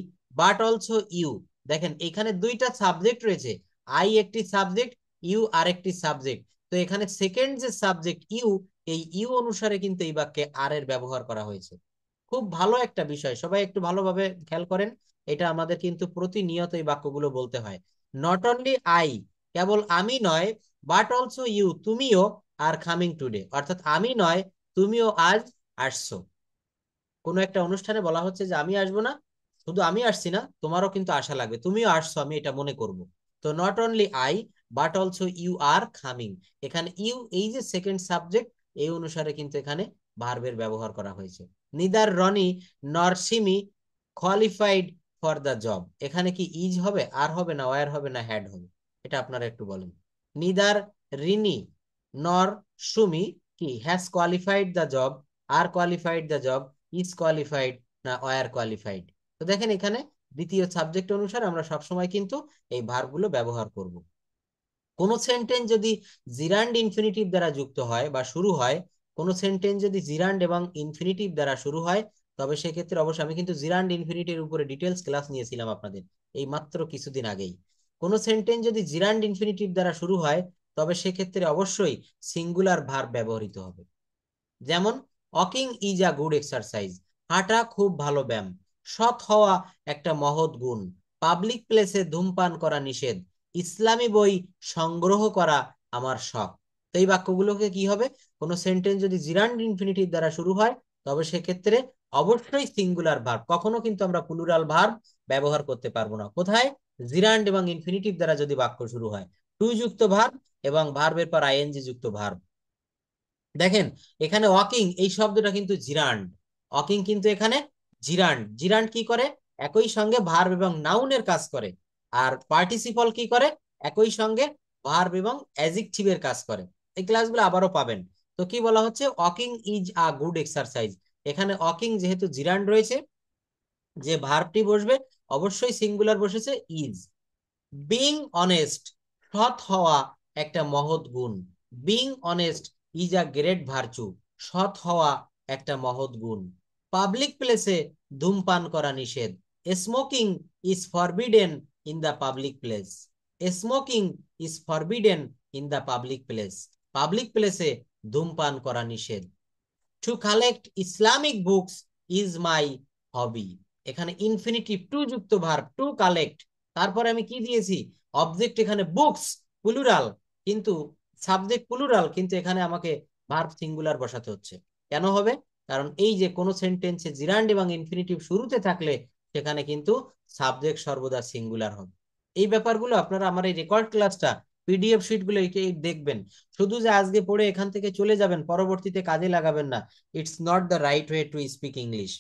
but also you, দেখেন এখানে দুইটা সাবজেক্ট রয়েছে, আই একটি সাবজেক্ট, ইউ আরেকটি সাবজেক্ট। তো এখানে সেকেন্ড যে সাবজেক্ট ইউ, এই ইউ অনুসারে কিন্তু এই বাক্যে আর এর ব্যবহার করা হয়েছে। খুব ভালো একটা বিষয়, সবাই একটু ভালোভাবে খেয়াল করেন। এটা আমাদের কিন্তু প্রতিনিয়ত এই বাক্যগুলো বলতে হয়। নট অনলি আই, কেবল আমি নয়, বাট অলসো ইউ, তুমিও, আর কামিং টুডে, অর্থাৎ আমি নয়, তুমিও আজ আসছো। কোনো একটা অনুষ্ঠানে বলা হচ্ছে যে আমি আসবো না, শুধু আমি আসছি না, তোমারও কিন্তু আশা লাগবে, তুমিও আসছো, আমি এটা মনে করব। তো not only I but also you are coming, এখানে ইউ এই যে সেকেন্ড সাবজেক্ট, এই অনুসারে কিন্তু এখানে ভার্বের ব্যবহার করা হয়েছে। নিদার রনি নর Simi qualified for the job, এখানে কি ইজ হবে, আর হবে না, ওয়ার হবে না, হ্যাড হবে? এটা আপনারা একটু বলেন। নিদার রিনি নর সুমি কি has qualified the job, are qualified the job, is qualified না ওয়ার কোয়ালিফাইড? তো দেখেন এখানে দ্বিতীয় সাবজেক্ট অনুসারে আমরা সবসময় কিন্তু এই ভার্বগুলো ব্যবহার করব। কোন সেন্টেন্স যদি জিরান্ড ইনফিনিটিভ দ্বারা যুক্ত হয় বা শুরু হয়, কোন সেন্টেন্স যদি জিরান্ড এবং ইনফিনিটিভ দ্বারা শুরু হয়, তবে সেক্ষেত্রে অবশ্যই, আমি কিন্তু জিরান্ড ইনফিনিটির উপরে ডিটেলস ক্লাস নিয়েছিলাম আপনাদের এই মাত্র কিছুদিন আগেই। কোন সেন্টেন্স যদি জিরান্ড ইনফিনিটিভ দ্বারা শুরু হয়, তবে সেক্ষেত্রে অবশ্যই সিঙ্গুলার ভার্ব ব্যবহৃত হবে। যেমন walking is a good exercise, হাঁটা খুব ভালো ব্যায়াম। সৎ হওয়া একটা মহৎ গুণ। পাবলিক প্লেসে ধূমপান করা নিষেধ। ইসলামী বই সংগ্রহ করা আমার শখ। তো এই বাক্যগুলোকে কি হবে? কোনো সেন্টেন্স যদি জিরান্ড ইনফিনিটিভ দ্বারা শুরু হয়, তবে সেক্ষেত্রে অবশ্যই সিঙ্গুলার ভার্ব, কখনো কিন্তু আমরা প্লুরাল ভার্ব ব্যবহার করতে পারবো না। কোথায়? জিরান্ড এবং ইনফিনিটিভ দ্বারা যদি বাক্য শুরু হয়, টু যুক্ত ভার্ব এবং ভার্বের পর আইএনজি যুক্ত ভার্ব। দেখেন এখানে ওয়াকিং এই শব্দটা কিন্তু জিরান্ড, ওয়াকিং কিন্তু এখানে জিরান্ড। জিরান্ড কি করে? একই সঙ্গে ভার্ব এবং নাউনের কাজ করে। আর পার্টিসিপল কি করে? একই সঙ্গে ভার্ব এবং অ্যাডজেক্টিভের কাজ করে। এই ক্লাসগুলো আবারও পাবেন। তো কি বলা হচ্ছে? Walking is a good exercise. এখানে ওয়াকিং যেহেতু জিরান্ড রয়েছে, যে ভার্বটি বসবে অবশ্যই সিঙ্গুলার বসেছে, ইজ। বিং অনেস্ট, সৎ হওয়া একটা মহৎ গুণ। Being honest is a great virtue, সৎ হওয়া একটা মহৎ গুণ। পাবলিক প্লেসে ধূমপান করা নিষেধ। Smoking is forbidden in the public place. Smoking is forbidden in the public place, public প্লেসে ধূমপান করা নিষেধ। To collect Islamic books is my hobby. এখানে ইনফিনিটিভ টু যুক্ত ভার্ব টু কালেক্ট, তারপরে আমি কি দিয়েছি? অবজেক্ট এখানে বুকস প্লুরাল, কিন্তু সাবজেক্ট প্লুরাল, কিন্তু এখানে আমাকে ভার্ব সিঙ্গুলার বসাতে হচ্ছে। কেন হবে? কারণ এই যে কোনো সেন্টেন্সে জিরান্ড এবং ইনফিনিটিভ শুরুতে থাকলে সেখানে কিন্তু সাবজেক্ট সর্বদা সিঙ্গুলার হবে। এই ব্যাপারগুলো আপনারা আমার এই রেকর্ড ক্লাসটা পিডিএফ শিটগুলো দেখবেন। শুধু যে আজকে পড়ে এখান থেকে চলে যাবেন, পরবর্তীতে কাজে লাগাবেন না, it's not the right way to speak English.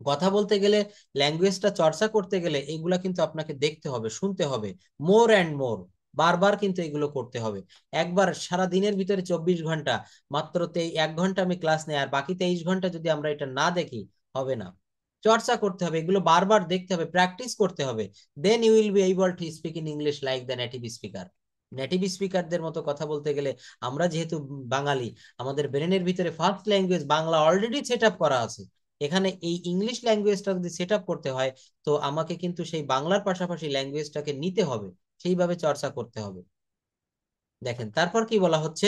কথা বলতে গেলে, ল্যাঙ্গুয়েজটা চর্চা করতে গেলে এগুলা কিন্তু আপনাকে দেখতে হবে, শুনতে হবে, মোর অ্যান্ড মোর, বারবার কিন্তু এগুলো করতে হবে। একবার সারা দিনের ভিতরে 24 ঘন্টা মাত্র 1 ঘন্টা আমি ক্লাস নেই, আর বাকি 23 ঘন্টা যদি আমরা এটা না দেখি হবে না। চর্চা করতে হবে, এগুলো বারবার দেখতে হবে, প্র্যাকটিস করতে হবে। Then you will be able to speak in English like the native speaker. নেটিভ স্পিকারদের মতো কথা বলতে গেলে, আমরা যেহেতু বাঙালি, আমাদের ব্রেনের ভিতরে first language Bangla already set up করা আছে। এখানে এই ইংলিশ ল্যাঙ্গুয়েজটা যদি সেট আপ করতে হয়, তো আমাকে কিন্তু সেই বাংলার পাশাপাশি ল্যাঙ্গুয়েজটাকে নিতে হবে, সেইভাবে চর্চা করতে হবে। দেখেন তারপর কি বলা হচ্ছে?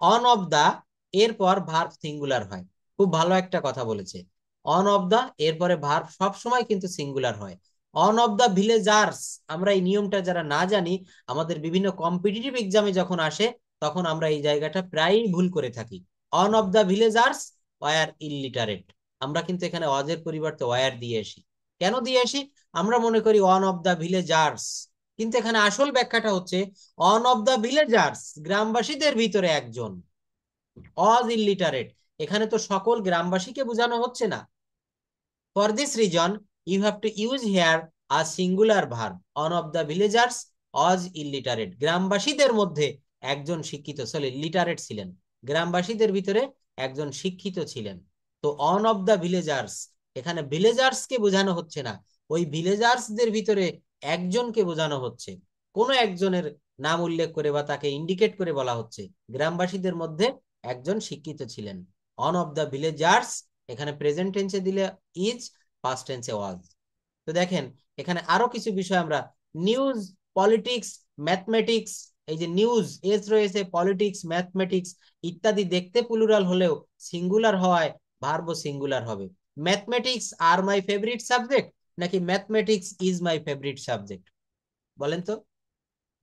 অন অফ দা এরপর ভার্ব সিঙ্গুলার হয়। খুব ভালো একটা কথা বলেছে। অন অফ দা এরপরে ভার্ব সবসময় কিন্তু সিঙ্গুলার হয়। অন অফ দা ভিলেজার্স, আমরা এই নিয়মটা যারা না জানি, আমাদের বিভিন্ন কম্পিটিটিভ এক্সামে যখন আসে তখন আমরা এই জায়গাটা প্রায়ই ভুল করে থাকি। On of the villagers war illiterate. আমরা কিন্তু এখানে অজের পরিবর্তে ওয়ার দিয়ে আসি। কেন দিয়ে আসি? আমরা মনে করি অন অফ দ্য ভিলেজার্স, কিন্তু এখানে আসল ব্যাখ্যাটা হচ্ছে অন অফ দ্য ভিলেজার্স, গ্রামবাসীদের ভিতরে একজন। অজ ইলিটারেট, এখানে তো সকল গ্রামবাসীকে বোঝানো হচ্ছে না। For this reason you have to use here a singular verb. One of the villagers is illiterate, গ্রামবাসীদের মধ্যে একজন শিক্ষিত, সরি লিটারেট ছিলেন, গ্রামবাসীদের ভিতরে একজন শিক্ষিত ছিলেন। তো অন অফ দ্য ভিলেজার্স, এখানে ভিলেজার্স কে বোঝানো হচ্ছে না, ওই ভিলেজার্সদের ভিতরে একজনকে বোঝানো হচ্ছে। কোন একজনের নাম উল্লেখ করে বা তাকে ইন্ডিকেট করে বলা হচ্ছে গ্রামবাসীদের মধ্যে একজন শিক্ষিত ছিলেন। অন অফ দ্য ভিলেজার্স এখানে প্রেজেন্ট টেন্সে দিলে ইজ, পাস্ট টেন্সে ওয়াজ। তো দেখেন এখানে আরো কিছু বিষয় আমরা, নিউজ, পলিটিক্স, ম্যাথমেটিক্স, এই যে নিউজ এস রয়েছে, পলিটিক্স, ম্যাথমেটিক্স ইত্যাদি দেখতে প্লুরাল হলেও সিঙ্গুলার হওয়ায় ভার্বও সিঙ্গুলার হবে। Mathematics are my favourite subject নাকি mathematics is my favourite subject? বলেন তো।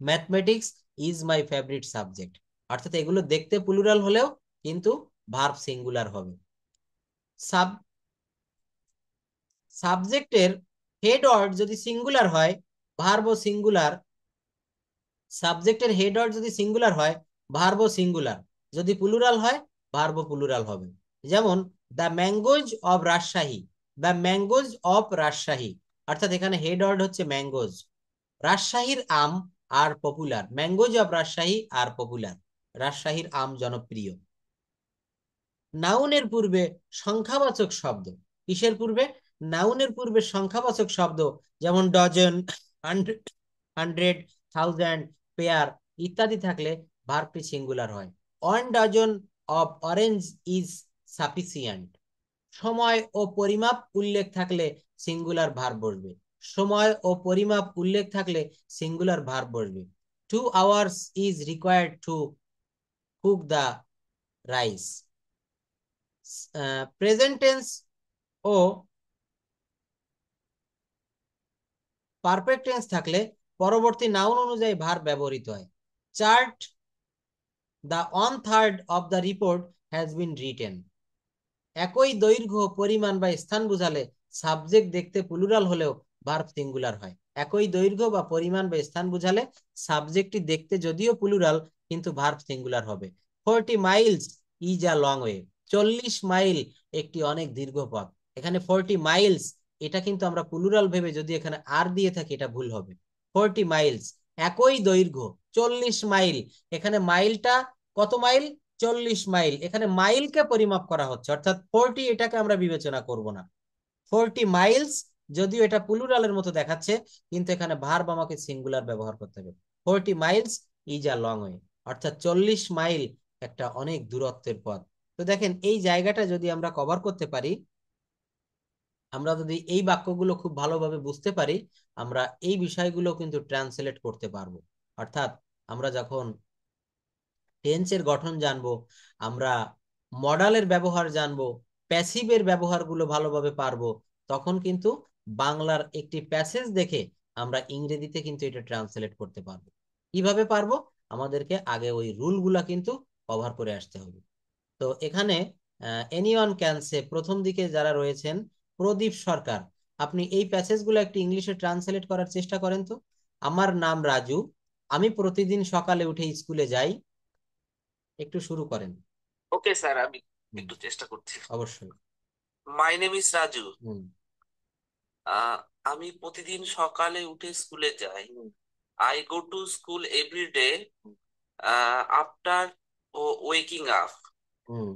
Mathematics is my favourite subject, অর্থাৎ এগুলো দেখতে প্লুরাল হলেও কিন্তু ভার্ব সিঙ্গুলার হবে। সাবজেক্টের হেড ওয়ার্ড যদি সিঙ্গুলার হয়, ভার্বও সিঙ্গুলার। সাবজেক্টের হেড ওয়ার্ড যদি সিঙ্গুলার হয়, ভার্বও সিঙ্গুলার। যদি প্লুরাল হয়, ভার্বও প্লুরাল হবে। যেমন the mangoes of Rajshahi, the mangoes of Rajshahi, অর্থাৎ এখানে হেড ওয়ার্ড হচ্ছে ম্যাঙ্গোজ। রাজশাহীর আম are popular, mangoes of Rajshahi are popular, রাজশাহীর আম জনপ্রিয়। নাউনের পূর্বে সংখ্যাবাচক শব্দ, কিসের পূর্বে? নাউনের পূর্বে সংখ্যাবাচক শব্দ, যেমন ডজন, হান্ড্রেড, থাউজেন্ড, পেয়ার ইত্যাদি থাকলে ভার্বটি সিঙ্গুলার হয়। 1 dozen of orange is sufficient. সময় ও পরিমাপ উল্লেখ থাকলে সিঙ্গুলার ভার্ব বসবে। সময় ও পরিমাপ উল্লেখ থাকলে সিঙ্গুলার ভার্ব বসবে। 2 hours is required to cook the rice. Present tense ও পারফেক্ট টেন্স থাকলে পরবর্তী নাউন অনুযায়ী ভার্ব ব্যবহৃত হয়। Chart the 1/3 of the report has been written. একই দৈর্ঘ্য, পরিমাণ বা স্থান বোঝালে সাবজেক্ট দেখতে প্লুরাল হলেও ভার্ব সিঙ্গুলার হয়। একই দৈর্ঘ্য বা পরিমাণ বা স্থান বোঝালে সাবজেক্টটি দেখতে যদিও প্লুরাল কিন্তু ভার্ব সিঙ্গুলার হবে। 40 Miles is a long way. 40 mile একটি অনেক দীর্ঘ পথ। এখানে 40 মাইলস এটা কিন্তু আমরা প্লুরাল ভেবে যদি এখানে আর দিয়ে থাকি এটা ভুল হবে। 40 মাইলস, একই দৈর্ঘ্য। 40 মাইল, এখানে মাইলটা কত মাইল? 40 মাইল। এখানে মাইলকে পরিমাপ করা হচ্ছে, অর্থাৎ 40 এটাকে আমরা বিবেচনা করব না। 40 মাইলস যদিও এটা প্লুরালের মতো দেখাচ্ছে, কিন্তু এখানে ভার্ব আমাকে সিঙ্গুলার ব্যবহার করতে হবে। 40 Miles is a long way, অর্থাৎ 40 মাইল একটা অনেক দূরত্বের পথ। তো দেখেন এই জায়গাটা যদি আমরা কভার করতে পারি, আমরা যদি এই বাক্যগুলো খুব ভালোভাবে বুঝতে পারি, আমরা এই বিষয়গুলো কিন্তু ট্রান্সলেট করতে পারবো। অর্থাৎ আমরা যখন টেন্সের গঠন জানবো, আমরা মডালের ব্যবহার জানবো, প্যাসিভের ব্যবহারগুলো ভালোভাবে পারবো, তখন কিন্তু বাংলার একটি প্যাসেজ দেখে আমরা ইংরেজিতে কিন্তু এটা ট্রান্সলেট করতে পারবো। কিভাবে পারবো? আমাদেরকে আগে ওই রুলগুলা কিন্তু কভার করে আসতে হবে। তো এখানে এনিওয়ান ক্যান সে, প্রথম দিকে যারা রয়েছেন, প্রদীপ সরকার, আপনি এই প্যাসেজগুলো একটু ইংলিশে ট্রান্সলেট করার চেষ্টা করেন তো। আমার নাম রাজু, আমি প্রতিদিন সকালে উঠে স্কুলে যাই। একটু শুরু করেন। ওকে স্যার, আমি একটু চেষ্টা করছি। অবশ্যই। My name is Raju. হুম আমি প্রতিদিন সকালে উঠে স্কুলে যাই। I go to school every day after waking up. হুম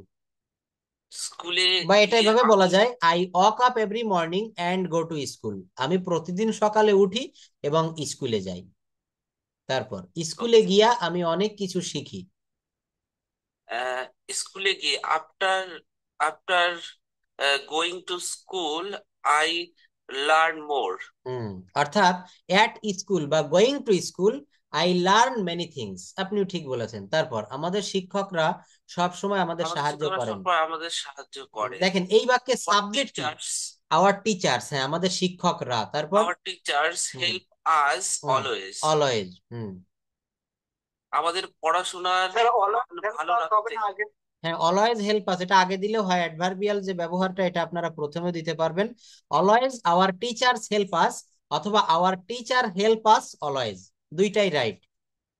স্কুলে বা এটা গিয়ে এভাবে বলা আমি যায়, I walk up every morning and go to school. আমি প্রতিদিন সকালে উঠি এবং স্কুলে যাই। তারপর স্কুলে ওকে গিয়া আমি অনেক কিছু শিখি। স্কুলে গিয়ে after after going to school I learn more. অর্থাৎ এট স্কুল বা going to school I learn many things. আপনিও ঠিক বলেছেন। তারপর আমাদের শিক্ষকরা সব সময় আমাদের সাহায্য করেন। আমাদের সাহায্য করে। দেখেন এই বাক্যে সাবজেক্ট কি? Our teachers. হ্যাঁ, আমাদের শিক্ষকরা। তারপর hour teachers help us always. Always. আমাদের পড়াশোনার ভালো রাখতে হ্যাঁ, অলওয়েজ হেল্প আস এটা আগে দিলেও হয়, অ্যাডভার্বিয়াল যে ব্যবহারটা এটা আপনারা প্রথমে দিতে পারবেন। Always our teachers help us অথবা our teacher help us always, দুইটাই রাইট।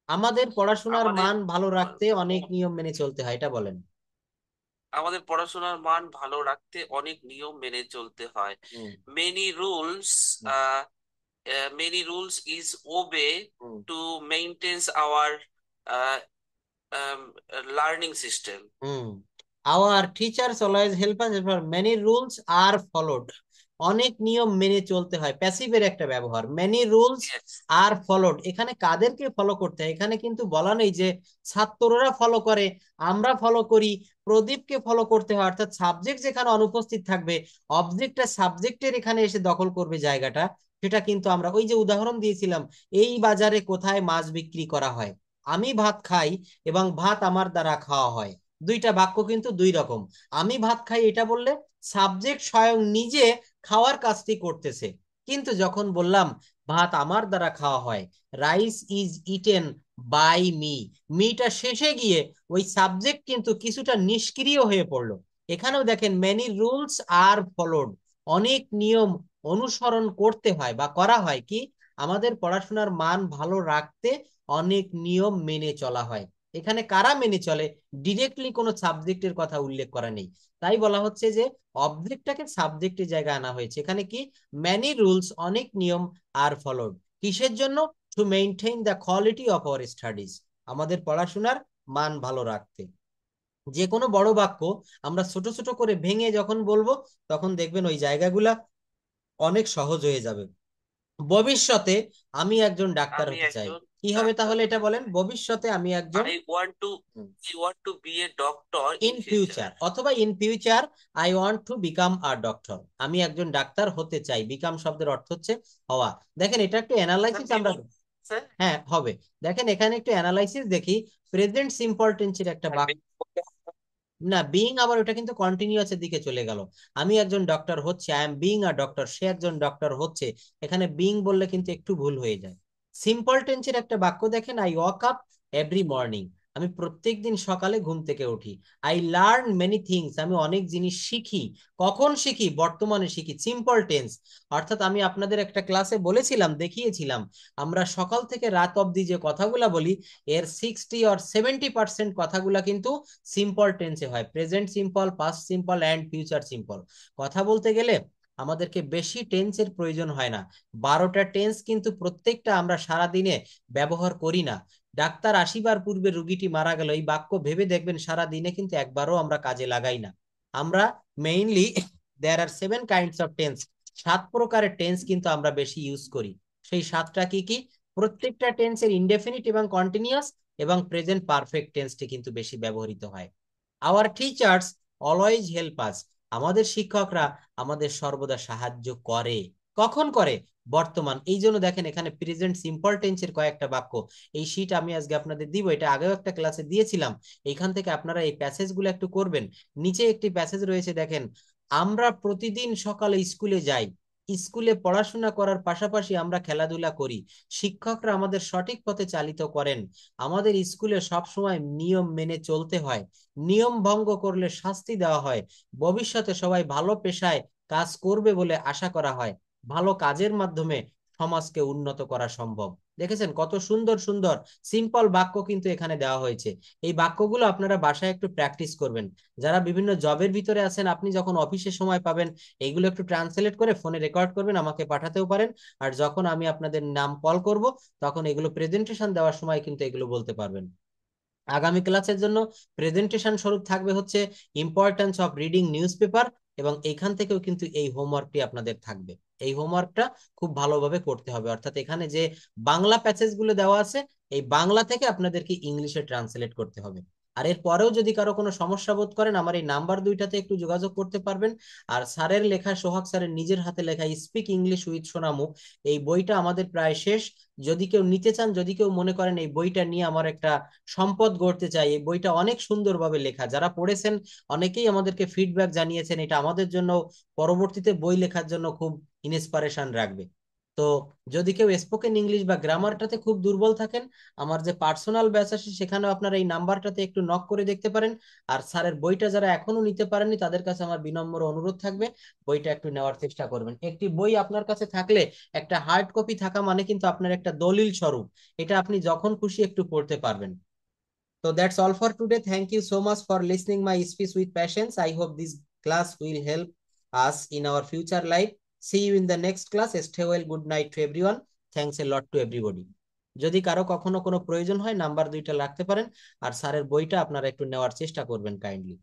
আমাদের পড়াশোনার আমাদের মান ভালো রাখতে অনেক নিয়ম মেনে চলতে হয়, এটা বলেন। আমাদের পড়াশোনার মান ভালো রাখতে অনেক নিয়ম মেনে চলতে হয়। Many rules many rules is obey to maintain our uh, learning system. Our teachers always help us, many rules are followed, অনেক নিয়ম মেনে চলতে হয়, প্যাসিভের একটা ব্যবহার। মেনি রুলস আর ফলোড, এখানে কাদেরকে ফলো করতে হয়? এখানে কিন্তু বলা নেই যে ছাত্ররা ফলো করে, আমরা ফলো করি, প্রদীপকে ফলো করতে হয়, অর্থাৎ সাবজেক্ট যেখানে অনুপস্থিত থাকবে, অবজেক্টটা সাবজেক্টের এখানে এসে দখল করবে জায়গাটা, সেটা কিন্তু আমরা ওই যে উদাহরণ দিয়েছিলাম, এই বাজারে কোথায় মাছ বিক্রি করা হয়, আমি ভাত খাই এবং ভাত আমার দ্বারা খাওয়া হয়, দুইটা বাক্য কিন্তু দুই রকম। আমি ভাত খাই এটা বললে সাবজেক্ট স্বয়ং নিজে খাওয়ার কাজটি করতেছে, কিন্তু যখন বললাম ভাত আমার দ্বারা খাওয়া হয়, rice is eaten by me, মিটা শেষে গিয়ে ওই সাবজেক্ট কিন্তু কিছুটা নিষ্ক্রিয় হয়ে পড়লো। এখানেও দেখেন মেনি রুলস আর ফলোড, অনেক নিয়ম অনুসরণ করতে হয় বা করা হয়, কি আমাদের পড়াশোনার মান ভালো রাখতে অনেক নিয়ম মেনে চলা হয়। এখানে কারা মেনে চলে? ডিরেক্টলি কোনো সাবজেক্টের কথা উল্লেখ করা নেই, তাই বলা হচ্ছে যে অবজেক্টটাকে সাবজেক্টের জায়গায় আনা হয়েছে। এখানে কি মেনি রুলস, অনেক নিয়ম আর ফলোড, কিসের জন্য? To maintain the quality of our studies, আমাদের পড়াশোনার মান ভালো রাখতে। যে কোনো বড় বাক্য আমরা ছোট ছোট করে ভেঙে যখন বলবো তখন দেখবেন ওই জায়গাগুলা অনেক সহজ হয়ে যাবে। ভবিষ্যতে আমি একজন ডাক্তার আমি হতে চাই, একজন কি হবে ডাক্তার তাহলে? এটা হতে বলেন, চাই। ভবিষ্যতে আমি একজন, I want to be a doctor in in future, future. অথবা in future I want to become a doctor, আমি একজন ডাক্তার হতে চাই। বিকাম শব্দের অর্থ হচ্ছে হওয়া। দেখেন এটা একটু অ্যানালাইসিস আমরা, হ্যাঁ হবে, দেখেন এখানে একটু অ্যানালাইসিস দেখি। প্রেজেন্ট সিম্পল টেন্সের একটা বাক্য, না বিইং আবার ওটা কিন্তু কন্টিনিউয়াসের দিকে চলে গেল। আমি একজন ডক্টর হচ্ছে, I am being a doctor, সে একজন ডক্টর হচ্ছে, এখানে বিইং বললে কিন্তু একটু ভুল হয়ে যায়। সিম্পল টেন্সের একটা বাক্য দেখেন, I walk up every morning, আমি প্রত্যেক দিন সকালে ঘুম থেকে উঠি। আই লার্ন মেনি থিংস, আমি অনেক জিনিস শিখি। কখন শিখি? বর্তমানে শিখি, সিম্পল টেন্স। অর্থাৎ আমি আপনাদের একটা ক্লাসে বলেছিলাম, দেখিয়েছিলাম, আমরা সকাল থেকে রাত অবধি যে কথাগুলা বলি এর 60 or 70% কথাগুলা কিন্তু সিম্পল টেন্সে হয়, present simple, past simple and future simple. কথা বলতে গেলে আমাদেরকে বেশি টেন্সের প্রয়োজন হয় না, 12টা টেন্স কিন্তু প্রত্যেকটা আমরা সারা দিনে ব্যবহার করি না। ডাক্তার আসিবার পূর্বে রুগীটি মারা গেল, এই বাক্য ভেবে দেখবেন সারা দিনে কিন্তু একবারও আমরা কাজে লাগাই না। আমরা mainly there are 7 kinds of tense, 7 প্রকারের টেন্স কিন্তু আমরা বেশি ইউজ করি। সেই 7টা কি কি? প্রত্যেকটা টেন্সের ইনডেফিনিট এবং কন্টিনিউয়াস এবং প্রেজেন্ট পারফেক্ট টেন্সটি কিন্তু বেশি ব্যবহৃত হয়। Our teachers always help us, আমাদের শিক্ষকরা আমাদের সর্বদা সাহায্য করে। কখন করে? বর্তমান। এই জন্য দেখেন এখানে প্রেজেন্ট সিম্পল টেন্সের কয়েকটা বাক্য, এই শীট আমি আজকে আপনাদের দিব, এটা আগেও একটা ক্লাসে দিয়েছিলাম, এইখান থেকে আপনারা এই প্যাসেজগুলো একটু করবেন। নিচে একটি প্যাসেজ রয়েছে দেখেন, আমরা প্রতিদিন সকালে স্কুলে যাই, স্কুলে পড়াশোনা করার পাশাপাশি আমরা খেলাধুলা করি, শিক্ষকরা আমাদের সঠিক পথে চালিত করেন, আমাদের স্কুলে সবসময় নিয়ম মেনে চলতে হয়, নিয়ম ভঙ্গ করলে শাস্তি দেওয়া হয়, ভবিষ্যতে সবাই ভালো পেশায় কাজ করবে বলে আশা করা হয়, ভালো কাজের মাধ্যমে সমাজকে উন্নত করা সম্ভব। দেখেছেন কত সুন্দর সুন্দর সিম্পল বাক্য কিন্তু এখানে দেওয়া হয়েছে। এই বাক্যগুলো আপনারা বাসায় একটু প্র্যাকটিস করবেন। যারা বিভিন্ন জবের ভিতরে আছেন, আপনি যখন অফিসে সময় পাবেন এইগুলো একটু ট্রান্সলেট করে ফোনে রেকর্ড করবেন, আমাকে পাঠাতেও পারেন। আর যখন আমি আপনাদের নাম কল করব তখন এগুলো প্রেজেন্টেশন দেওয়ার সময় কিন্তু এগুলো বলতে পারবেন। আগামী ক্লাসের জন্য প্রেজেন্টেশন স্বরূপ থাকবে হচ্ছে importance of reading news paper, এবং এইখান থেকেও কিন্তু এই হোমওয়ার্কটি আপনাদের থাকবে। এই হোমওয়ার্কটা খুব ভালোভাবে করতে হবে, অর্থাৎ এখানে যে বাংলা প্যাসেজ গুলো দেওয়া আছে এই বাংলা থেকে আপনাদেরকে ইংলিশে ট্রান্সলেট করতে হবে। আর এর পরেও যদি কারো কোনো সমস্যা বোধ করেন আমার এই নাম্বার দুইটাতে একটু যোগাযোগ করতে পারবেন। আর স্যারের লেখা, সোহাগ স্যারের নিজের হাতে লেখা স্পিক ইংলিশ উইথ সোনামু, এই বইটা আমাদের প্রায় শেষ। যদি কেউ নিতে চান, যদি কেউ মনে করেন এই বইটা নিয়ে আমার একটা সম্পদ গড়তে চাই, এই বইটা অনেক সুন্দরভাবে লেখা, যারা পড়েছেন অনেকেই আমাদেরকে ফিডব্যাক জানিয়েছেন, এটা আমাদের জন্য পরবর্তীতে বই লেখার জন্য খুব ইন্সপিরেশন রাখবে। তো যদি কেউ স্পোকেন ইংলিশ বা গ্রামারটাতে খুব দুর্বল থাকেন, আমার যে পার্সোনাল ব্যাচ আছে সেখানেও আপনারা এই নাম্বারটাতে একটু নক করে দেখতে পারেন। আর স্যারের বইটা যারা এখনো নিতে পারেননি তাদের কাছে আমার বিনম্র অনুরোধ থাকবে, বইটা একটু নেওয়ার চেষ্টা করবেন। একটি বই আপনার কাছে থাকলে, একটা হার্ড কপি থাকা মানে কিন্তু আপনার একটা দলিল স্বরূপ, এটা আপনি যখন খুশি একটু পড়তে পারবেন। So that's all for today. Thank you so much for listening my speech with patience. I hope this class will help us in our future life. See you in the next class. Stay well. Good night to everyone. Thanks a lot to everybody. যদি কারো কখনো কোনো প্রয়োজন হয় নাম্বার দুইটা রাখতে পারেন, আর স্যারের বইটা আপনারা একটু নেওয়ার চেষ্টা করবেন কাইন্ডলি।